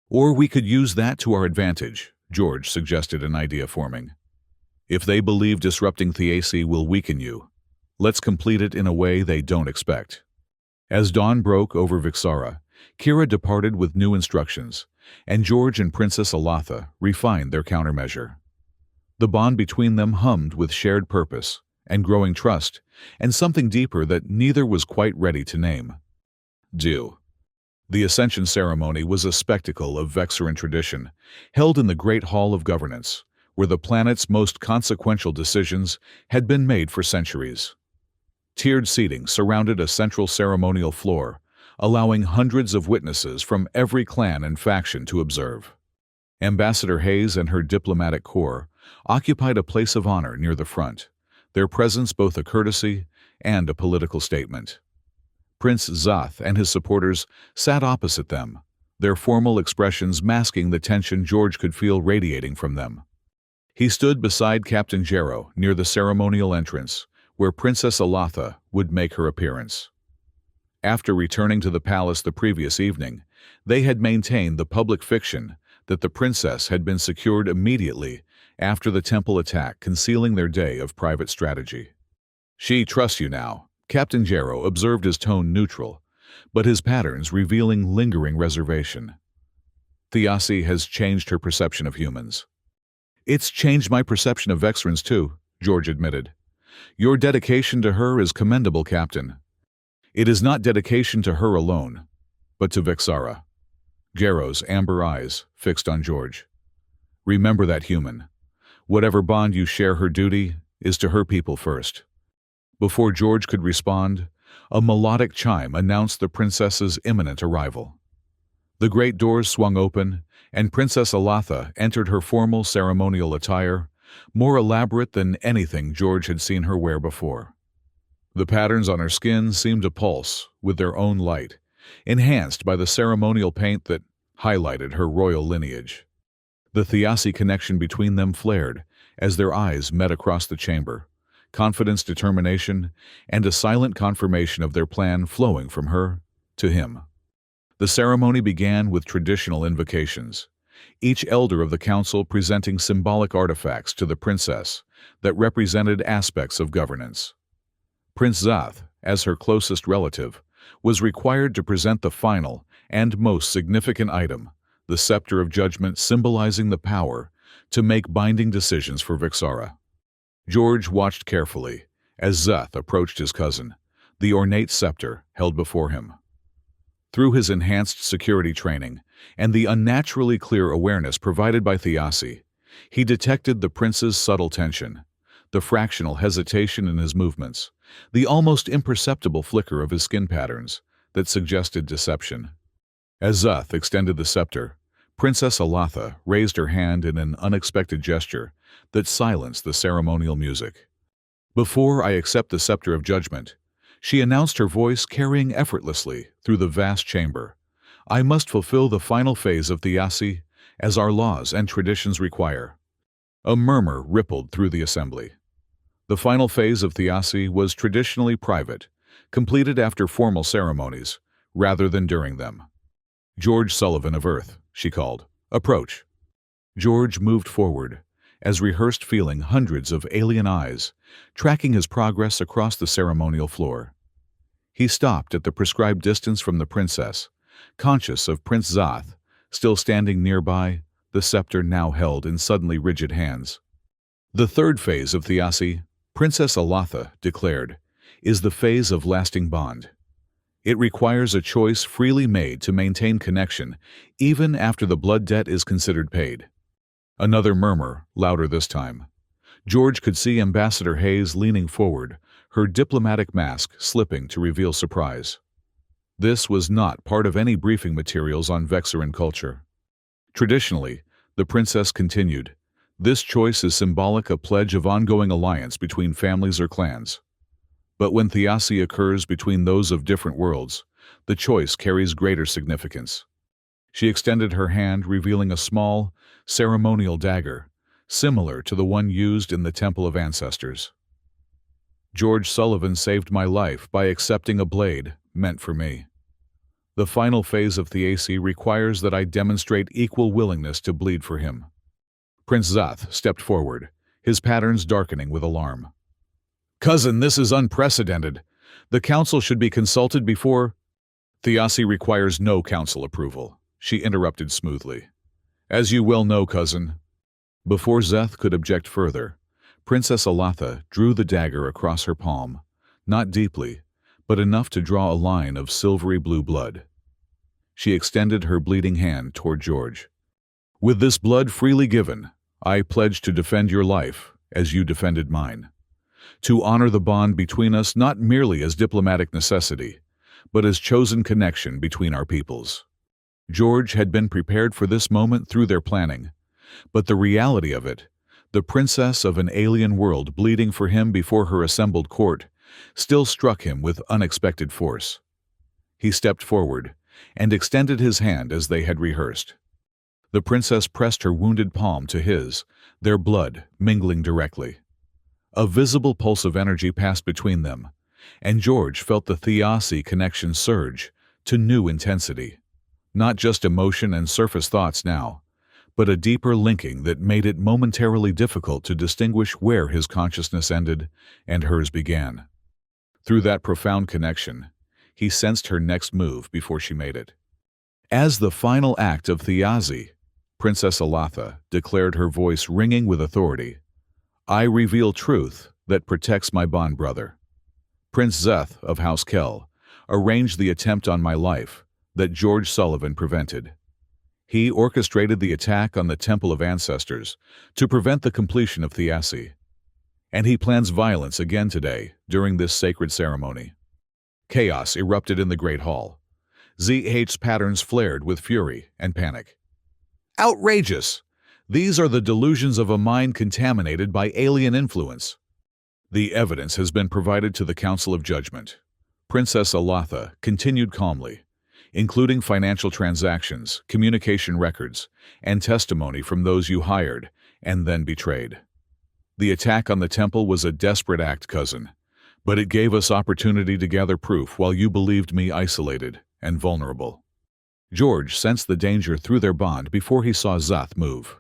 S1: Or we could use that to our advantage," George suggested, an idea forming. "If they believe disrupting Thiassi will weaken you, let's complete it in a way they don't expect." As dawn broke over Vixara, Kira departed with new instructions, and George and Princess Alatha refined their countermeasure. The bond between them hummed with shared purpose and growing trust, and something deeper that neither was quite ready to name. The Ascension ceremony was a spectacle of Vexaran tradition, held in the Great Hall of Governance, where the planet's most consequential decisions had been made for centuries. Tiered seating surrounded a central ceremonial floor, allowing hundreds of witnesses from every clan and faction to observe. Ambassador Hayes and her diplomatic corps occupied a place of honor near the front, their presence both a courtesy and a political statement. Prince Zeth and his supporters sat opposite them, their formal expressions masking the tension George could feel radiating from them. He stood beside Captain Jarrow near the ceremonial entrance, where Princess Alatha would make her appearance. After returning to the palace the previous evening, they had maintained the public fiction that the princess had been secured immediately after the temple attack, concealing their day of private strategy. "She trusts you now," Captain Jarrow observed, his tone neutral, but his patterns revealing lingering reservation. "Thiassi has changed her perception of humans." "It's changed my perception of Vexorans too," George admitted. "Your dedication to her is commendable, Captain." "It is not dedication to her alone, but to Vexara." Jarrow's amber eyes fixed on George. "Remember that, human. Whatever bond you share, her duty is to her people first." Before George could respond, a melodic chime announced the princess's imminent arrival. The great doors swung open, and Princess Alatha entered her formal ceremonial attire, more elaborate than anything George had seen her wear before. The patterns on her skin seemed to pulse with their own light, enhanced by the ceremonial paint that highlighted her royal lineage. The Thiassi connection between them flared as their eyes met across the chamber, confidence, determination, and a silent confirmation of their plan flowing from her to him. The ceremony began with traditional invocations, each elder of the council presenting symbolic artifacts to the princess that represented aspects of governance. Prince Zath, as her closest relative, was required to present the final and most significant item, the scepter of judgment, symbolizing the power to make binding decisions for Vexara. George watched carefully as Zath approached his cousin, the ornate scepter held before him. Through his enhanced security training and the unnaturally clear awareness provided by Thiassi, he detected the prince's subtle tension, the fractional hesitation in his movements, the almost imperceptible flicker of his skin patterns that suggested deception. As Zath extended the scepter, Princess Alatha raised her hand in an unexpected gesture that silenced the ceremonial music. "Before I accept the scepter of judgment," she announced, her voice carrying effortlessly through the vast chamber, "I must fulfill the final phase of Thiassi as our laws and traditions require." A murmur rippled through the assembly. The final phase of Thiassi was traditionally private, completed after formal ceremonies, rather than during them. "George Sullivan of Earth," she called. "Approach." George moved forward, as rehearsed, feeling hundreds of alien eyes, tracking his progress across the ceremonial floor. He stopped at the prescribed distance from the princess, conscious of Prince Zath, still standing nearby, the scepter now held in suddenly rigid hands. "The third phase of Thiassi," Princess Alatha declared, "is the phase of lasting bond. It requires a choice freely made to maintain connection, even after the blood debt is considered paid." Another murmur, louder this time. George could see Ambassador Hayes leaning forward, her diplomatic mask slipping to reveal surprise. This was not part of any briefing materials on Vexaran culture. Traditionally, the princess continued, this choice is symbolic, a pledge of ongoing alliance between families or clans. But when Thiassi occurs between those of different worlds, the choice carries greater significance. She extended her hand, revealing a small, ceremonial dagger, similar to the one used in the Temple of Ancestors. "George Sullivan saved my life by accepting a blade meant for me. The final phase of Thiassi requires that I demonstrate equal willingness to bleed for him." Prince Zath stepped forward, his patterns darkening with alarm. "Cousin, this is unprecedented. The council should be consulted before—" "Thiassi requires no council approval," she interrupted smoothly. "As you well know, cousin." Before Zath could object further, Princess Alatha drew the dagger across her palm, not deeply, but enough to draw a line of silvery blue blood. She extended her bleeding hand toward George. "With this blood freely given, I pledge to defend your life as you defended mine. To honor the bond between us not merely as diplomatic necessity, but as chosen connection between our peoples." George had been prepared for this moment through their planning, but the reality of it, the princess of an alien world bleeding for him before her assembled court, still struck him with unexpected force. He stepped forward, and extended his hand as they had rehearsed. The princess pressed her wounded palm to his, their blood mingling directly. A visible pulse of energy passed between them, and George felt the Thiassi connection surge to new intensity. Not just emotion and surface thoughts now, but a deeper linking that made it momentarily difficult to distinguish where his consciousness ended and hers began. Through that profound connection, he sensed her next move before she made it. As the final act of Thiassi, Princess Alatha declared, her voice ringing with authority, "I reveal truth that protects my bond brother. Prince Zeth of House Kell arranged the attempt on my life that George Sullivan prevented. He orchestrated the attack on the Temple of Ancestors to prevent the completion of Thiassi, and he plans violence again today during this sacred ceremony." Chaos erupted in the Great Hall. ZH's patterns flared with fury and panic. Outrageous! These are the delusions of a mind contaminated by alien influence. The evidence has been provided to the Council of Judgment. Princess Alatha continued calmly, including financial transactions, communication records, and testimony from those you hired and then betrayed. The attack on the temple was a desperate act, cousin, but it gave us opportunity to gather proof while you believed me isolated and vulnerable. George sensed the danger through their bond before he saw Zeth move.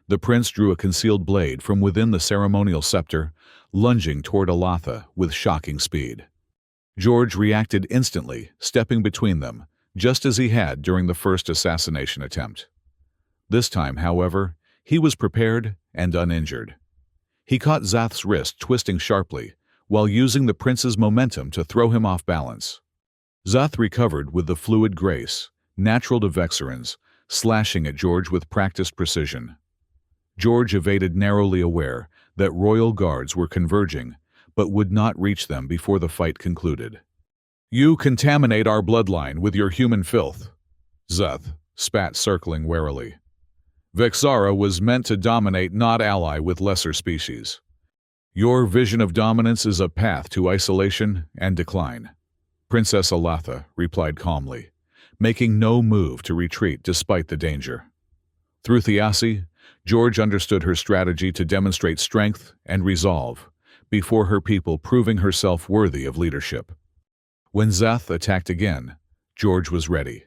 S1: The prince drew a concealed blade from within the ceremonial scepter, lunging toward Alatha with shocking speed. George reacted instantly, stepping between them, just as he had during the first assassination attempt. This time, however, he was prepared and uninjured. He caught Zeth's wrist twisting sharply, while using the prince's momentum to throw him off balance. Zeth recovered with the fluid grace, natural to Vexarans, slashing at George with practiced precision. George evaded, narrowly aware that royal guards were converging, but would not reach them before the fight concluded. "You contaminate our bloodline with your human filth," Zeth spat, circling warily. "Vexara was meant to dominate, not ally with lesser species. Your vision of dominance is a path to isolation and decline." Princess Alatha replied calmly, making no move to retreat despite the danger. Through Thiassi, George understood her strategy to demonstrate strength and resolve before her people, proving herself worthy of leadership. When Zeth attacked again, George was ready.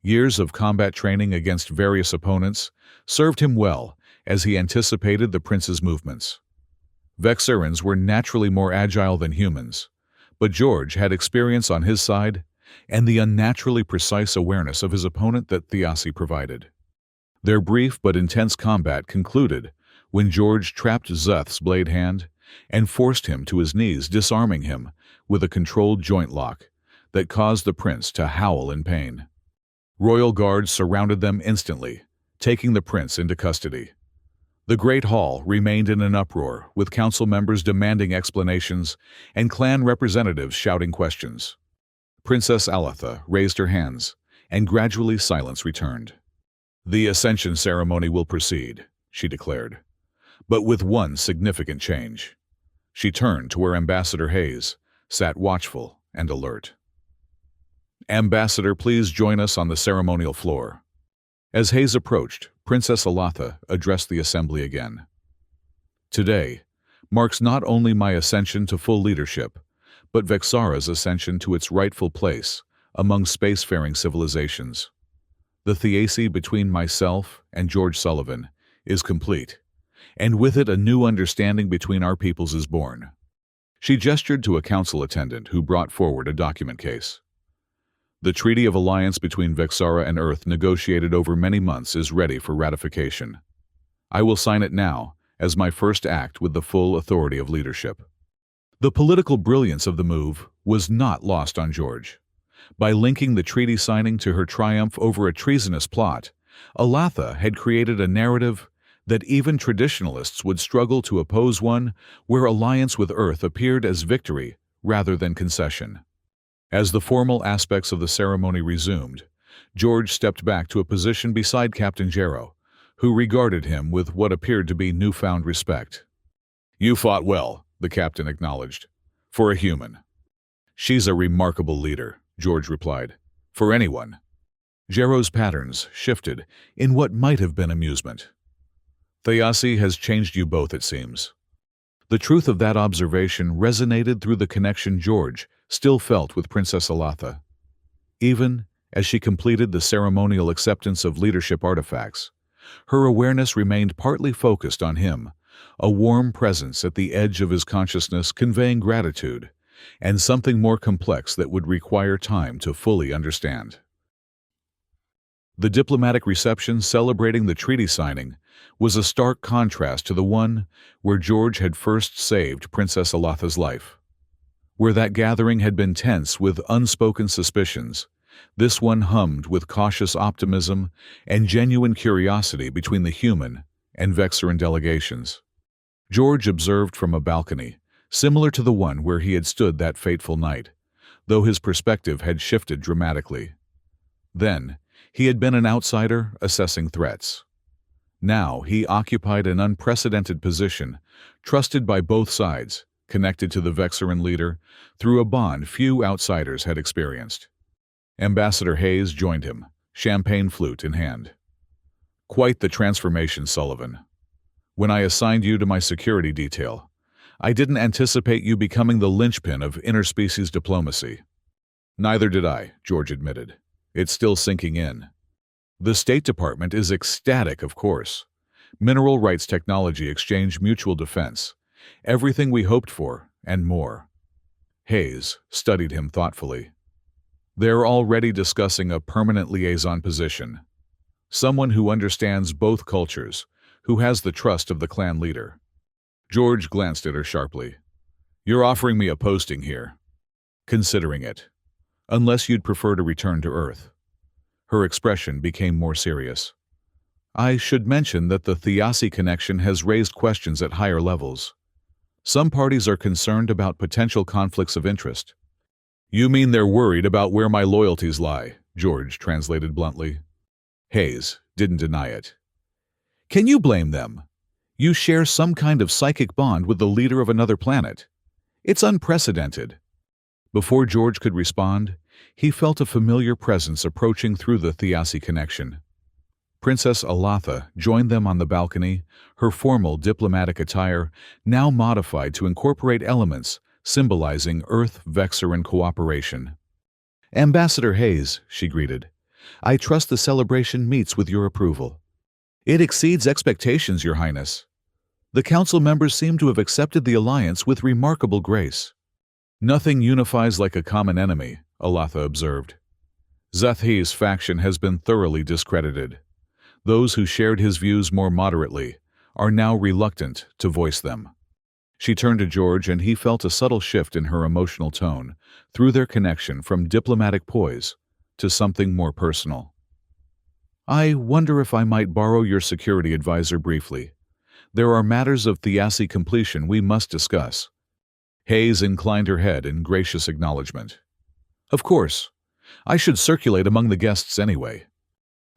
S1: Years of combat training against various opponents served him well as he anticipated the prince's movements. Vexarans were naturally more agile than humans, but George had experience on his side and the unnaturally precise awareness of his opponent that Thiassi provided. Their brief but intense combat concluded when George trapped Zeth's blade hand and forced him to his knees, disarming him with a controlled joint lock that caused the prince to howl in pain. Royal guards surrounded them instantly, taking the prince into custody. The Great Hall remained in an uproar, with council members demanding explanations and clan representatives shouting questions. Princess Alatha raised her hands, and gradually silence returned. "The ascension ceremony will proceed," she declared, "but with one significant change." She turned to where Ambassador Hayes sat, watchful and alert. "Ambassador, please join us on the ceremonial floor." As Hayes approached, Princess Alatha addressed the assembly again. "Today marks not only my ascension to full leadership, but Vexara's ascension to its rightful place among spacefaring civilizations. The Thiassi between myself and George Sullivan is complete, and with it a new understanding between our peoples is born." She gestured to a council attendant who brought forward a document case. "The Treaty of Alliance between Vexara and Earth, negotiated over many months, is ready for ratification. I will sign it now as my first act with the full authority of leadership." The political brilliance of the move was not lost on George. By linking the treaty signing to her triumph over a treasonous plot, Alatha had created a narrative that even traditionalists would struggle to oppose, one where alliance with Earth appeared as victory rather than concession. As the formal aspects of the ceremony resumed, George stepped back to a position beside Captain Jarrow, who regarded him with what appeared to be newfound respect. "You fought well," the captain acknowledged, "for a human." "She's a remarkable leader," George replied, For anyone. Jero's patterns shifted in what might have been amusement. Thayasi has changed you both, it seems. The truth of that observation resonated through the connection George still felt with Princess Alatha. Even as she completed the ceremonial acceptance of leadership artifacts, her awareness remained partly focused on him, a warm presence at the edge of his consciousness conveying gratitude, and something more complex that would require time to fully understand. The diplomatic reception celebrating the treaty signing was a stark contrast to the one where George had first saved Princess Alatha's life. Where that gathering had been tense with unspoken suspicions, this one hummed with cautious optimism and genuine curiosity between the human and Vexaran delegations. George observed from a balcony, similar to the one where he had stood that fateful night, though his perspective had shifted dramatically. Then, he had been an outsider assessing threats. Now he occupied an unprecedented position, trusted by both sides, connected to the Vexaran leader through a bond few outsiders had experienced. Ambassador Hayes joined him, champagne flute in hand. Quite the transformation, Sullivan. When I assigned you to my security detail, I didn't anticipate you becoming the linchpin of interspecies diplomacy. Neither did I, George admitted. It's still sinking in. The State Department is ecstatic, of course. Mineral rights technology exchange, mutual defense. Everything we hoped for, and more. Hayes studied him thoughtfully. They're already discussing a permanent liaison position. Someone who understands both cultures, who has the trust of the clan leader. George glanced at her sharply. You're offering me a posting here. Considering it. Unless you'd prefer to return to Earth. Her expression became more serious. I should mention that the Thayasi connection has raised questions at higher levels. Some parties are concerned about potential conflicts of interest. You mean they're worried about where my loyalties lie, George translated bluntly. Hayes didn't deny it. Can you blame them? You share some kind of psychic bond with the leader of another planet. It's unprecedented. Before George could respond, he felt a familiar presence approaching through the Thayasi connection. Princess Alatha joined them on the balcony, her formal diplomatic attire now modified to incorporate elements symbolizing Earth-Vexaran cooperation. Ambassador Hayes, she greeted, I trust the celebration meets with your approval. It exceeds expectations, Your Highness. The council members seem to have accepted the alliance with remarkable grace. Nothing unifies like a common enemy, Alatha observed. Zethi's faction has been thoroughly discredited. Those who shared his views more moderately are now reluctant to voice them. She turned to George and he felt a subtle shift in her emotional tone through their connection from diplomatic poise to something more personal. I wonder if I might borrow your security advisor briefly. There are matters of Thayasi completion we must discuss. Hayes inclined her head in gracious acknowledgement. Of course. I should circulate among the guests anyway.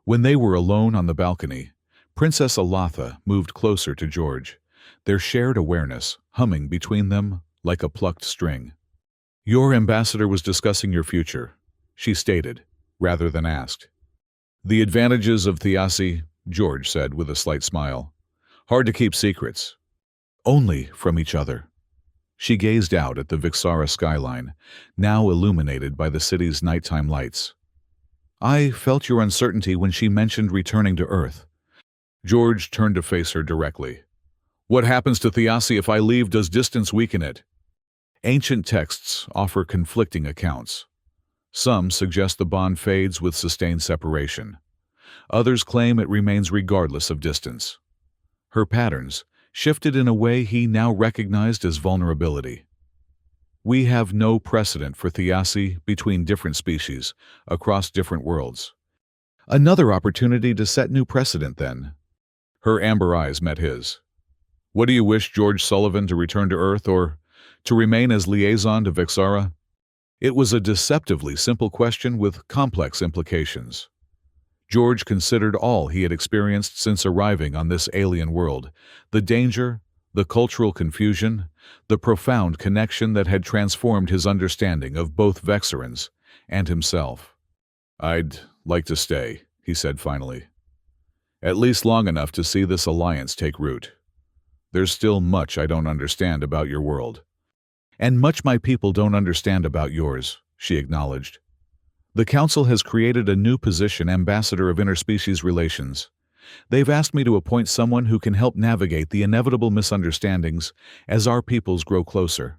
S1: When they were alone on the balcony, Princess Alatha moved closer to George, their shared awareness humming between them like a plucked string. Your ambassador was discussing your future, she stated, rather than asked. The advantages of Thayasi, George said with a slight smile. Hard to keep secrets. Only from each other. She gazed out at the Vixara skyline, now illuminated by the city's nighttime lights. I felt your uncertainty when she mentioned returning to Earth. George turned to face her directly. What happens to Thayasi if I leave? Does distance weaken it? Ancient texts offer conflicting accounts. Some suggest the bond fades with sustained separation. Others claim it remains regardless of distance. Her patterns shifted in a way he now recognized as vulnerability. We have no precedent for Thayasi between different species, across different worlds. Another opportunity to set new precedent, then. Her amber eyes met his. What do you wish, George Sullivan, to return to Earth or to remain as liaison to Vixara? It was a deceptively simple question with complex implications. George considered all he had experienced since arriving on this alien world, the danger, the cultural confusion, the profound connection that had transformed his understanding of both Vexarans and himself. "I'd like to stay," he said finally. "At least long enough to see this alliance take root. There's still much I don't understand about your world." "And much my people don't understand about yours," she acknowledged. "The Council has created a new position, Ambassador of Interspecies Relations. They've asked me to appoint someone who can help navigate the inevitable misunderstandings as our peoples grow closer."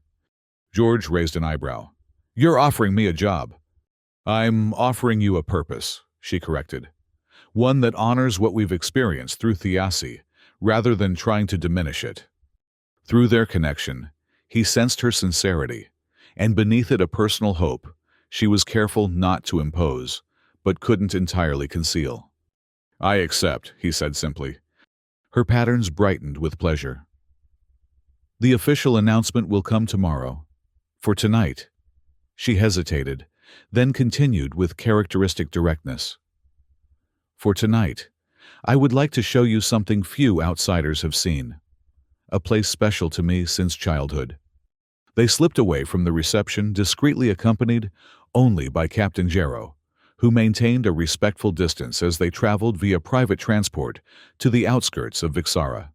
S1: George raised an eyebrow. "You're offering me a job." "I'm offering you a purpose," she corrected. "One that honors what we've experienced through Thiassi, rather than trying to diminish it." Through their connection, he sensed her sincerity, and beneath it a personal hope she was careful not to impose, but couldn't entirely conceal. "I accept," he said simply. Her patterns brightened with pleasure. "The official announcement will come tomorrow. For tonight," she hesitated, then continued with characteristic directness. "For tonight, I would like to show you something few outsiders have seen. A place special to me since childhood." They slipped away from the reception, discreetly accompanied only by Captain Jarrow, who maintained a respectful distance as they traveled via private transport to the outskirts of Vixara.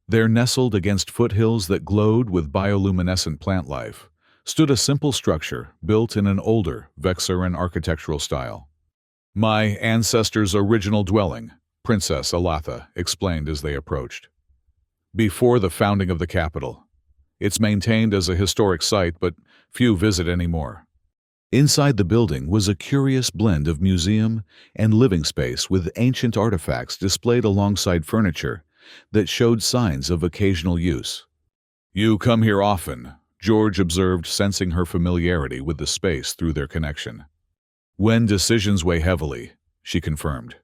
S1: There, nestled against foothills that glowed with bioluminescent plant life, stood a simple structure built in an older Vexaran architectural style. "My ancestors' original dwelling," Princess Alatha explained as they approached. "Before the founding of the capital. It's maintained as a historic site, but few visit anymore." Inside the building was a curious blend of museum and living space with ancient artifacts displayed alongside furniture that showed signs of occasional use. "You come here often," George observed, sensing her familiarity with the space through their connection. "When decisions weigh heavily," she confirmed.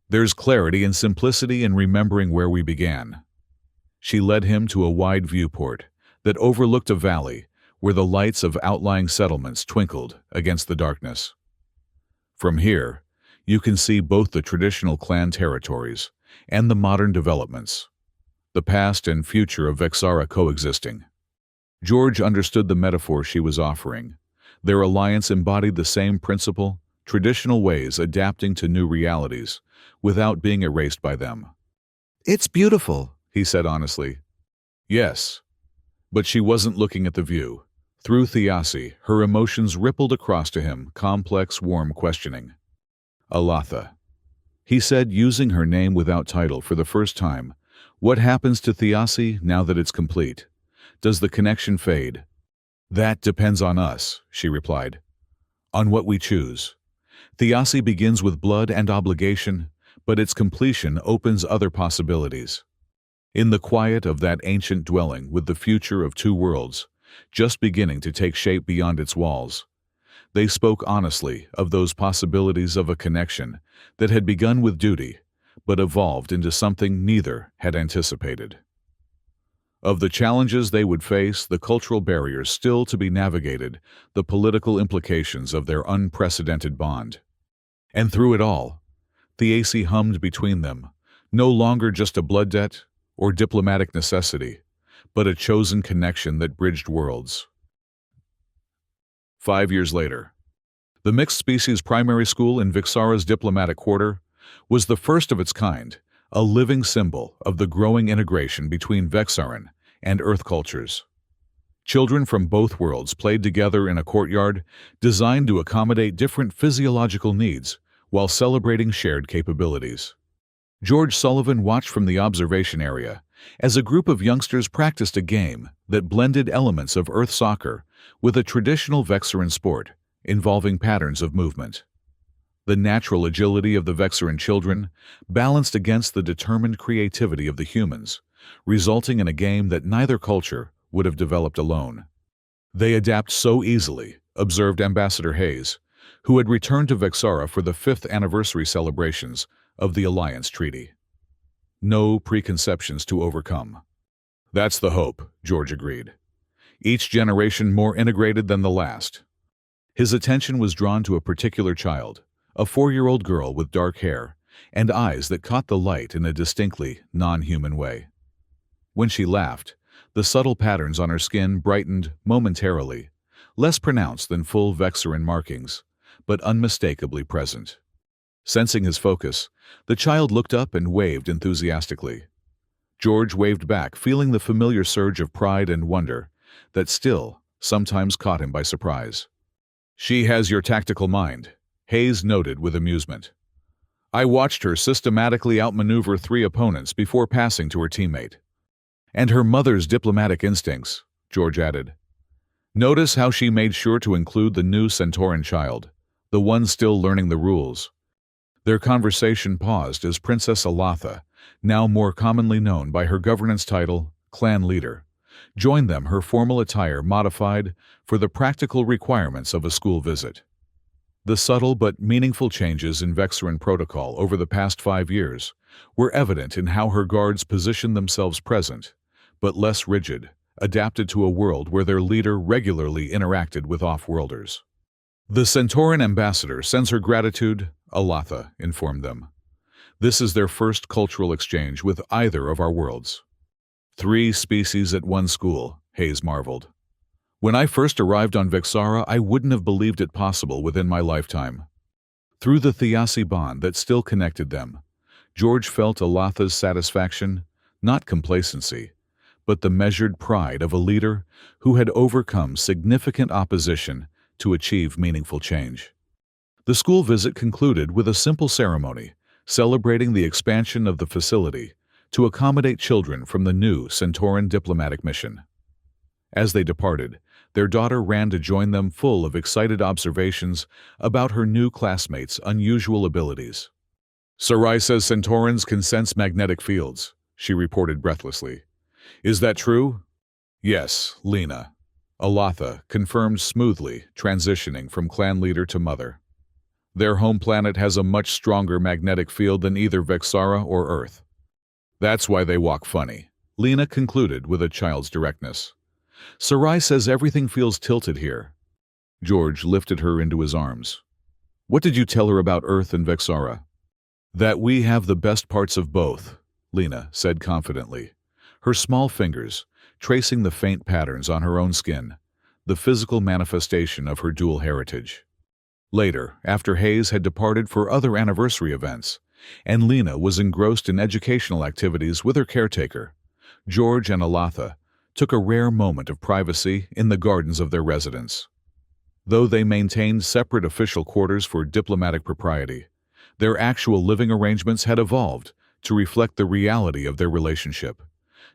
S1: "There's clarity and simplicity in remembering where we began." She led him to a wide viewport that overlooked a valley where the lights of outlying settlements twinkled against the darkness. "From here, you can see both the traditional clan territories and the modern developments, the past and future of Vexara coexisting." George understood the metaphor she was offering. Their alliance embodied the same principle, traditional ways adapting to new realities, without being erased by them.
S2: It's beautiful,
S1: He said honestly. "Yes." But she wasn't looking at the view. Through Thiassi, her emotions rippled across to him, complex, warm questioning. "Alatha," he said, using her name without title for the first time. "What happens to Thiassi now that it's complete? Does the connection fade?" "That depends on us," she replied. "On what we choose. Thiassi begins with blood and obligation, but its completion opens other possibilities." In the quiet of that ancient dwelling, with the future of two worlds just beginning to take shape beyond its walls, they spoke honestly of those possibilities of a connection that had begun with duty, but evolved into something neither had anticipated. Of the challenges they would face, the cultural barriers still to be navigated, the political implications of their unprecedented bond. And through it all, Thiassi hummed between them, no longer just a blood debt or diplomatic necessity, but a chosen connection that bridged worlds. 5 years later, the mixed-species primary school in Vixara's diplomatic quarter was the first of its kind, a living symbol of the growing integration between Vexaran and Earth cultures. Children from both worlds played together in a courtyard designed to accommodate different physiological needs while celebrating shared capabilities. George Sullivan watched from the observation area as a group of youngsters practiced a game that blended elements of Earth soccer with a traditional Vexaran sport involving patterns of movement. The natural agility of the Vexaran children balanced against the determined creativity of the humans, resulting in a game that neither culture would have developed alone. "They adapt so easily," observed Ambassador Hayes, who had returned to Vexara for the 5th anniversary celebrations of the Alliance Treaty. "No preconceptions to overcome." "That's the hope," George agreed. "Each generation more integrated than the last." His attention was drawn to a particular child, a 4-year-old girl with dark hair and eyes that caught the light in a distinctly non-human way. When she laughed, the subtle patterns on her skin brightened momentarily, less pronounced than full Vexaran markings, but unmistakably present. Sensing his focus, the child looked up and waved enthusiastically. George waved back, feeling the familiar surge of pride and wonder that still sometimes caught him by surprise. "She has your tactical mind," Hayes noted with amusement. "I watched her systematically outmaneuver 3 opponents before passing to her teammate." "And her mother's diplomatic instincts," George added. "Notice how she made sure to include the new Centauran child, the one still learning the rules." Their conversation paused as Princess Alatha, now more commonly known by her governance title, Clan Leader, joined them, her formal attire modified for the practical requirements of a school visit. The subtle but meaningful changes in Vexaran protocol over the past 5 years were evident in how her guards positioned themselves present, but less rigid, adapted to a world where their leader regularly interacted with off-worlders. "The Centauran ambassador sends her gratitude," Alatha informed them. "This is their first cultural exchange with either of our worlds." 3 species at one school, Hayes marveled. "When I first arrived on Vexara, I wouldn't have believed it possible within my lifetime." Through the Thiassi bond that still connected them, George felt Alatha's satisfaction, not complacency, but the measured pride of a leader who had overcome significant opposition to achieve meaningful change. The school visit concluded with a simple ceremony celebrating the expansion of the facility to accommodate children from the new Centauran diplomatic mission. As they departed, their daughter ran to join them, full of excited observations about her new classmates' unusual abilities. "Sarai says Centaurans can sense magnetic fields," she reported breathlessly. "Is that true?" "Yes, Lena," Alatha confirmed smoothly, transitioning from clan leader to mother. "Their home planet has a much stronger magnetic field than either Vexara or Earth. That's why they walk funny," Lena concluded with a child's directness. "Sarai says everything feels tilted here." George lifted her into his arms. "What did you tell her about Earth and Vexara?" "That we have the best parts of both," Lena said confidently, her small fingers tracing the faint patterns on her own skin, the physical manifestation of her dual heritage. Later, after Hayes had departed for other anniversary events, and Lena was engrossed in educational activities with her caretaker, George and Alatha took a rare moment of privacy in the gardens of their residence. Though they maintained separate official quarters for diplomatic propriety, their actual living arrangements had evolved to reflect the reality of their relationship,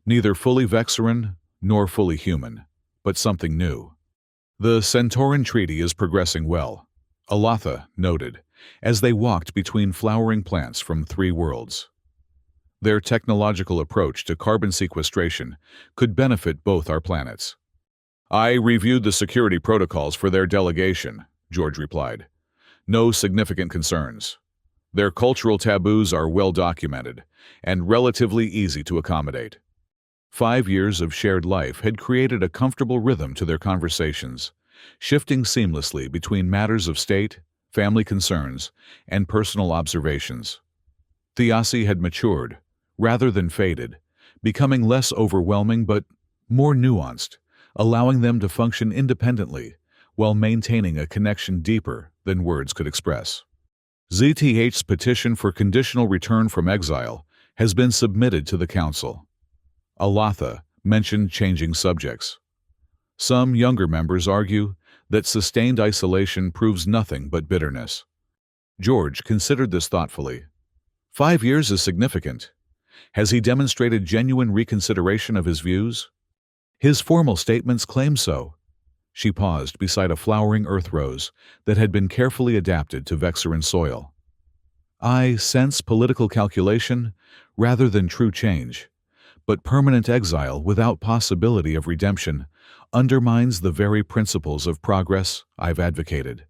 S1: neither fully Vexaran nor fully human, but something new. "The Centauran Treaty is progressing well," Alatha noted, as they walked between flowering plants from 3 worlds. "Their technological approach to carbon sequestration could benefit both our planets." "I reviewed the security protocols for their delegation," George replied. "No significant concerns. Their cultural taboos are well documented and relatively easy to accommodate." 5 years of shared life had created a comfortable rhythm to their conversations, shifting seamlessly between matters of state, family concerns, and personal observations. Thiassi had matured, rather than faded, becoming less overwhelming but more nuanced, allowing them to function independently while maintaining a connection deeper than words could express. ZTH's petition for conditional return from exile has been submitted to the Council. Alatha mentioned changing subjects. Some younger members argue that sustained isolation proves nothing but bitterness. George considered this thoughtfully. 5 years is significant. Has he demonstrated genuine reconsideration of his views? His formal statements claim so. She paused beside a flowering earth rose that had been carefully adapted to Vexaran soil. "I sense political calculation rather than true change, but permanent exile without possibility of redemption undermines the very principles of progress I've advocated.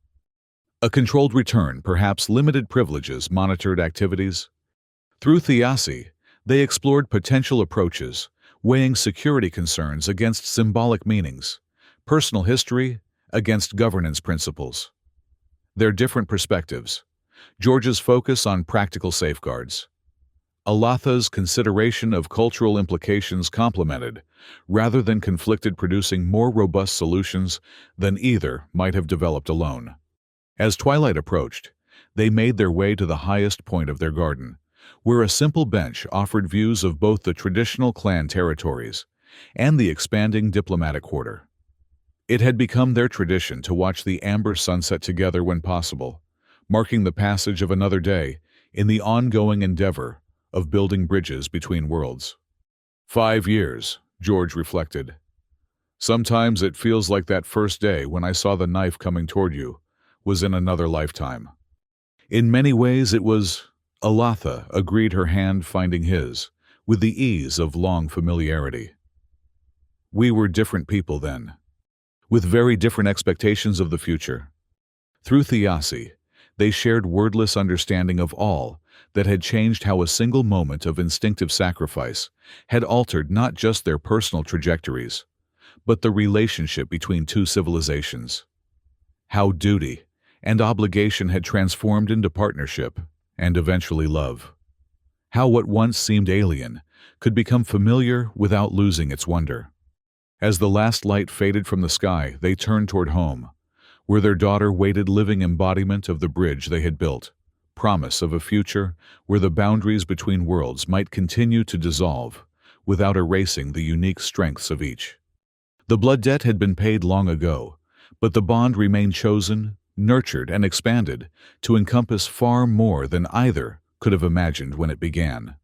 S1: A controlled return, perhaps limited privileges, monitored activities." Through Thiassi, they explored potential approaches, weighing security concerns against symbolic meanings, personal history against governance principles. Their different perspectives, George's focus on practical safeguards, Alatha's consideration of cultural implications complemented, rather than conflicted, producing more robust solutions than either might have developed alone. As twilight approached, they made their way to the highest point of their garden, where a simple bench offered views of both the traditional clan territories and the expanding diplomatic quarter. It had become their tradition to watch the amber sunset together when possible, marking the passage of another day in the ongoing endeavor of building bridges between worlds. 5 years, George reflected. Sometimes it feels like that first day when I saw the knife coming toward you was in another lifetime. In many ways it was, Alatha agreed, her hand finding his, with the ease of long familiarity. We were different people then, with very different expectations of the future. Through Thiasi, they shared wordless understanding of all that had changed, how a single moment of instinctive sacrifice had altered not just their personal trajectories, but the relationship between two civilizations. How duty and obligation had transformed into partnership and eventually love. How what once seemed alien could become familiar without losing its wonder. As the last light faded from the sky, they turned toward home, where their daughter waited, living embodiment of the bridge they had built, promise of a future where the boundaries between worlds might continue to dissolve without erasing the unique strengths of each. The blood debt had been paid long ago, but the bond remained chosen, nurtured, and expanded to encompass far more than either could have imagined when it began.